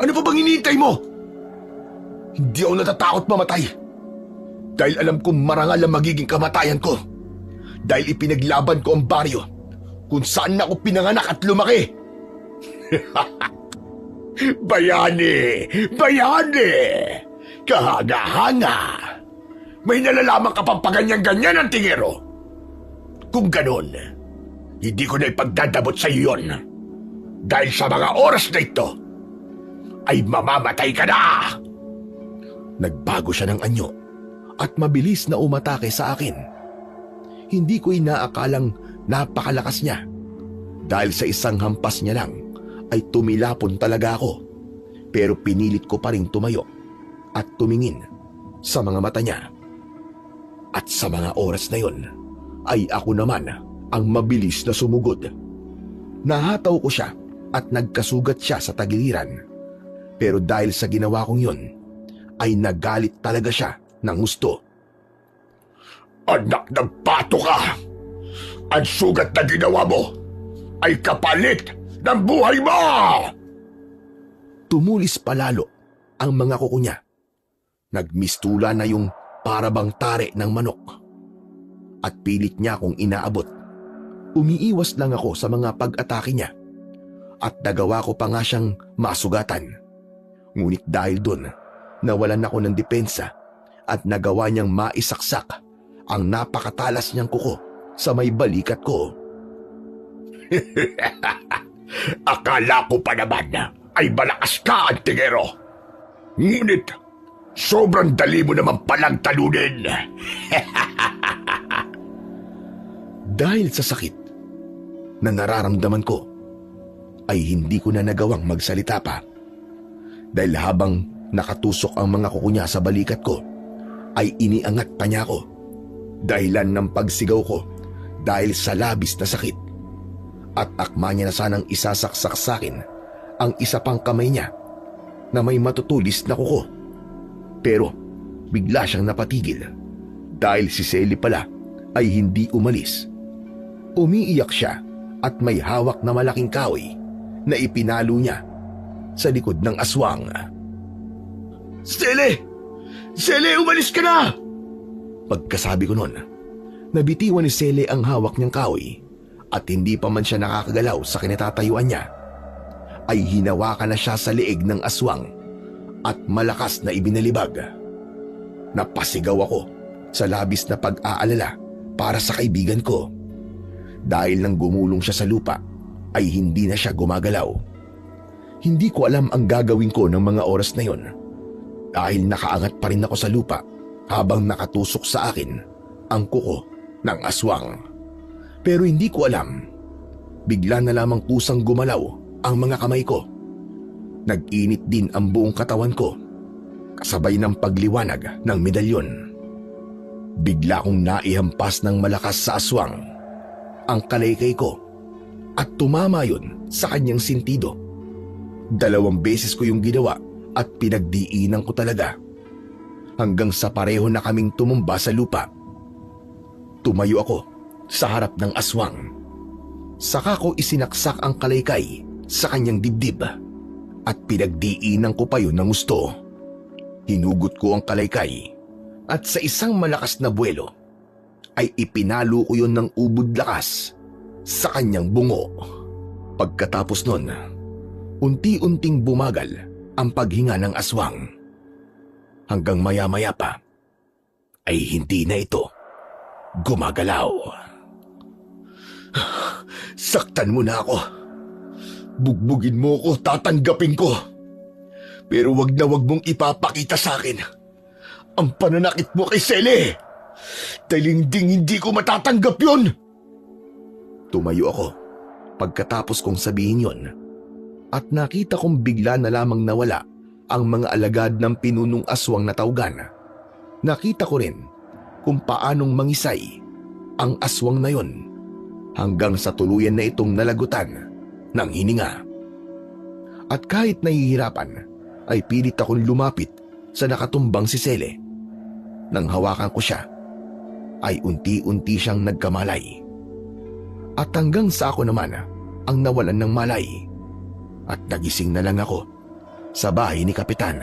Ano pa bang hinihintay mo? Hindi ako natatakot mamatay. Dahil alam kong marangal ang magiging kamatayan ko. Dahil ipinaglaban ko ang baryo kung saan ako pinanganak at lumaki. Bayani! Bayani! Kahanga-hanga! May nalalaman ka pang paganyan-ganyan ang tingero. Kung ganon, hindi ko na ipagdadabot sa iyo yun. Dahil sa mga oras na ito, ay mamamatay ka na! Nagbago siya ng anyo at mabilis na umatake sa akin. Hindi ko inaakalang napakalakas niya. Dahil sa isang hampas niya lang, ay tumilapon talaga ako. Pero pinilit ko pa rin tumayo at tumingin sa mga mata niya. At sa mga oras na yon, ay ako naman ang mabilis na sumugod. Nahataw ko siya at nagkasugat siya sa tagiliran. Pero dahil sa ginawa kong yon, ay nagalit talaga siya ng gusto. Anak ng pato ka! Ang sugat na ginawa mo ay kapalit ng buhay mo! Tumulis palalo ang mga kuko niya. Nagmistula na yung parabang tare ng manok. at pilit niya akong inaabot. Umiiwas lang ako sa mga pag-atake niya at nagawa ko pa nga siyang masugatan. Ngunit dahil doon, nawalan ako ng depensa at nagawa niyang maisaksak ang napakatalas niyang kuko sa may balikat ko. Akala ko pa naman ay malakas ka, Antingero. Ngunit, sobrang dali mo naman palang talunin. Dahil sa sakit na nararamdaman ko, ay hindi ko na nagawang magsalita pa. Dahil habang nakatusok ang mga kuko niya sa balikat ko, ay iniangat pa niya ako. Dahilan ng pagsigaw ko dahil sa labis na sakit. At akma niya na sanang isasaksak sa akin ang isa pang kamay niya na may matutulis na kuko. Pero bigla siyang napatigil dahil si Selly pala ay hindi umalis. Umiiyak siya at may hawak na malaking kahoy na ipinalo niya sa likod ng aswang. Selly! Selly, umalis ka na! Pagkasabi ko nun, nabitiwan ni Selly ang hawak niyang kahoy at hindi pa man siya nakakagalaw sa kinatatayuan niya, ay hinawakan na siya sa leeg ng aswang at malakas na ibinalibag. Napasigaw ako sa labis na pag-aalala para sa kaibigan ko. Dahil nang gumulong siya sa lupa, ay hindi na siya gumagalaw. Hindi ko alam ang gagawin ko ng mga oras na yon dahil nakaangat pa rin ako sa lupa habang nakatusok sa akin ang kuko ng aswang. Pero hindi ko alam, bigla na lamang kusang gumalaw ang mga kamay ko. Nag-init din ang buong katawan ko, kasabay ng pagliwanag ng medalyon. Bigla kong naihampas ng malakas sa aswang ang kalaykay ko at tumama yun sa kanyang sentido. 2 beses ko yung ginawa at pinagdiinan ko talaga hanggang sa pareho na kaming tumumba sa lupa. Tumayo ako sa harap ng aswang. Saka ko isinaksak ang kalaykay sa kanyang dibdib at pinagdiinan ko pa yun ng gusto. Hinugot ko ang kalaykay at sa isang malakas na buwelo ay ipinalo ko yun ng ubod lakas sa kanyang bungo. Pagkatapos nun, unti-unting bumagal ang paghinga ng aswang. Hanggang maya-maya pa ay hindi na ito gumagalaw. Saktan mo na ako. Bugbugin mo ko, tatanggapin ko. Pero wag na wag mong ipapakita sa akin ang pananakit mo kay Selly. Dahil hindi ko matatanggap yun. Tumayo ako pagkatapos kong sabihin yon at nakita kong bigla na lamang nawala ang mga alagad ng pinunong aswang na tawgan. Nakita ko rin kung paanong mangisay ang aswang na yon hanggang sa tuluyan na itong nalagutan ng hininga. At kahit nahihirapan, ay pilit akong lumapit sa nakatumbang si Selly. Nang hawakan ko siya, ay unti-unti siyang nagkamalay. At hanggang sa ako naman ang nawalan ng malay. At nagising na lang ako sa bahay ni Kapitan.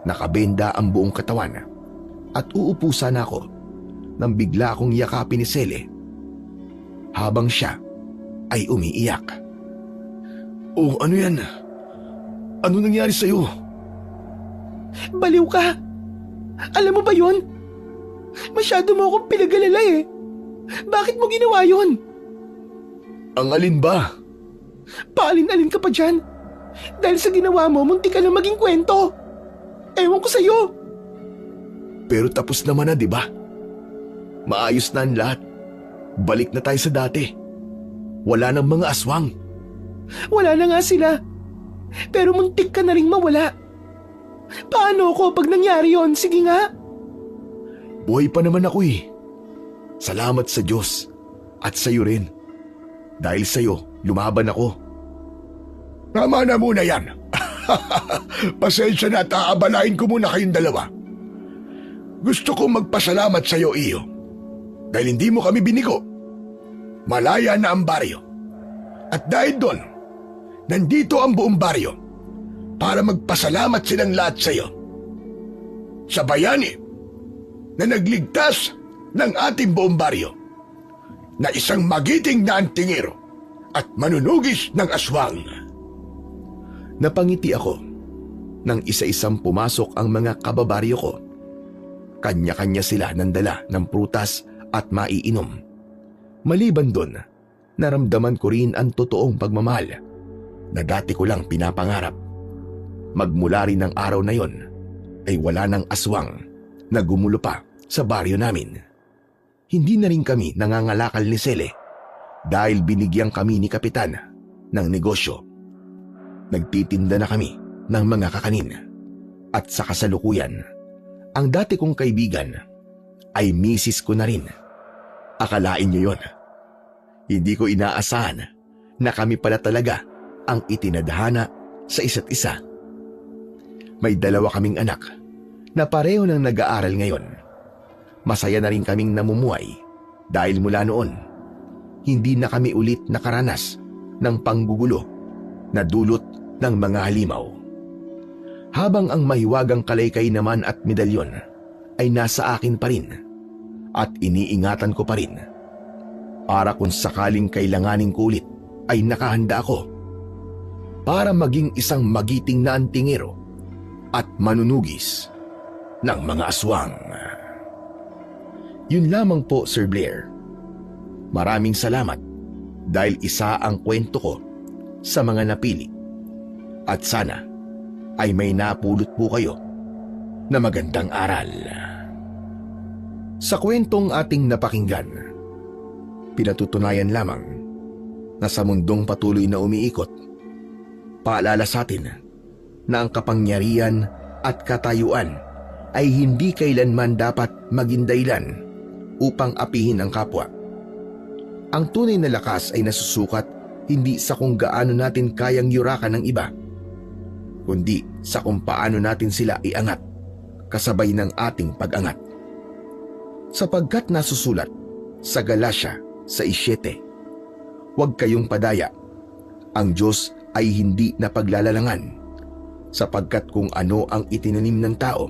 Nakabenda ang buong katawan at uupo sana ako nang bigla akong yakapin ni Selly habang siya ay umiiyak. Oh, ano yan? Ano nangyari sa'yo? Baliw ka! Alam mo ba yun? Masyado mo akong pinag-alala eh. Bakit mo ginawa yun? Ang alin ba? Paalin-alin ka pa dyan. Dahil sa ginawa mo, munti ka na maging kwento. Ewan ko sa'yo. Pero tapos naman na, di ba? Maayos na ang lahat. Balik na tayo sa dati. Wala nang mga aswang. Wala na nga sila. Pero muntik ka na ring mawala. Paano ako pag nangyari yon? Sige nga. Buhay pa naman ako eh. Salamat sa Diyos at sa'yo rin. Dahil sa'yo, lumaban ako. Tama na muna yan. Pasensya na at aabalain ko muna kayong dalawa. Gusto kong magpasalamat sa iyo, Iyo. Dahil hindi mo kami binigo. Malaya na ang baryo. At dahil doon, nandito ang buong baryo para magpasalamat silang lahat sa iyo. Sa bayani na nagligtas ng ating buong baryo na isang magiting na antingero at manunugis ng aswang. Napangiti ako nang isa-isang pumasok ang mga kababaryo ko. Kanya-kanya sila ng dala ng prutas at maiinom. Maliban doon, naramdaman ko rin ang totoong pagmamahal na dati ko lang pinapangarap. Magmula rin ng araw na yon ay wala ng aswang na gumulo pa sa baryo namin. Hindi na rin kami nangangalakal ni Sele dahil binigyan kami ni Kapitan ng negosyo. Nagtitinda na kami ng mga kakanin. At sa kasalukuyan, ang dati kong kaibigan ay misis ko na rin. Akalain niyo yon? Hindi ko inaasahan na kami pala talaga ang itinadhana sa isa't isa. May 2 kaming anak na pareho nang nag-aaral ngayon. Masaya na rin kaming namumuhay dahil mula noon, hindi na kami ulit nakaranas ng panggugulo na dulot ng mga halimaw. Habang ang mahiwagang kalaykay naman at medalyon ay nasa akin pa rin at iniingatan ko pa rin. Para kung sakaling kailanganin ko ulit ay nakahanda ako para maging isang magiting na antingero at manunugis ng mga aswang. Yun lamang po, Sir Blair. Maraming salamat dahil isa ang kwento ko sa mga napili. At sana ay may napulot po kayo na magandang aral. Sa kwentong ating napakinggan, pinatutunayan lamang na sa mundong patuloy na umiikot, paalala sa atin na ang kapangyarihan at katayuan ay hindi kailanman dapat maging dahilan upang apihin ang kapwa. Ang tunay na lakas ay nasusukat hindi sa kung gaano natin kayang yurakan ng iba, kundi sa kung paano natin sila iangat kasabay ng ating pag-angat. Sapagkat nasusulat sa Galatia 6:7, huwag kayong padaya, ang Diyos ay hindi napaglalalangan, sapagkat kung ano ang itinanim ng tao,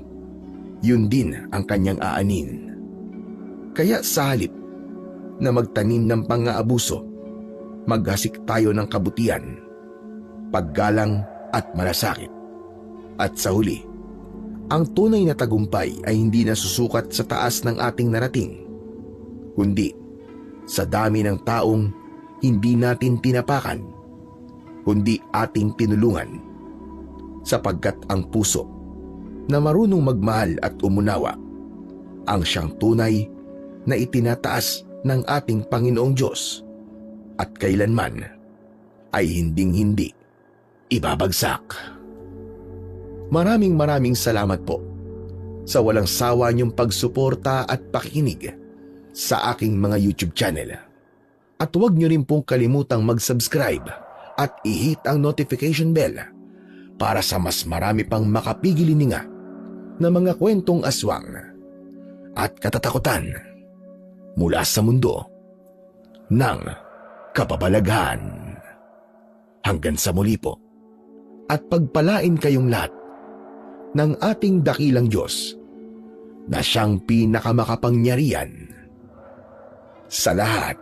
yun din ang kanyang aanin. Kaya sa halip na magtanim ng pang-aabuso, maghasik tayo ng kabutihan, paggalang at malasakit. At sa huli, ang tunay na tagumpay ay hindi nasusukat sa taas ng ating narating, kundi sa dami ng taong hindi natin tinapakan, kundi ating tinulungan, sapagkat ang puso na marunong magmahal at umunawa ang siyang tunay na itinataas ng ating Panginoong Diyos at kailanman ay hinding-hindi ibabagsak. Maraming salamat po sa walang sawa niyong pagsuporta at pakikinig sa aking mga YouTube channel. At huwag niyo rin pong kalimutang mag-subscribe at i-hit ang notification bell para sa mas marami pang makapigilininga na mga kwentong aswang at katatakutan mula sa mundo ng kababalaghan. Hanggang sa muli po, at pagpalain kayong lahat ng ating dakilang Diyos na siyang pinakamakapangyarihan sa lahat.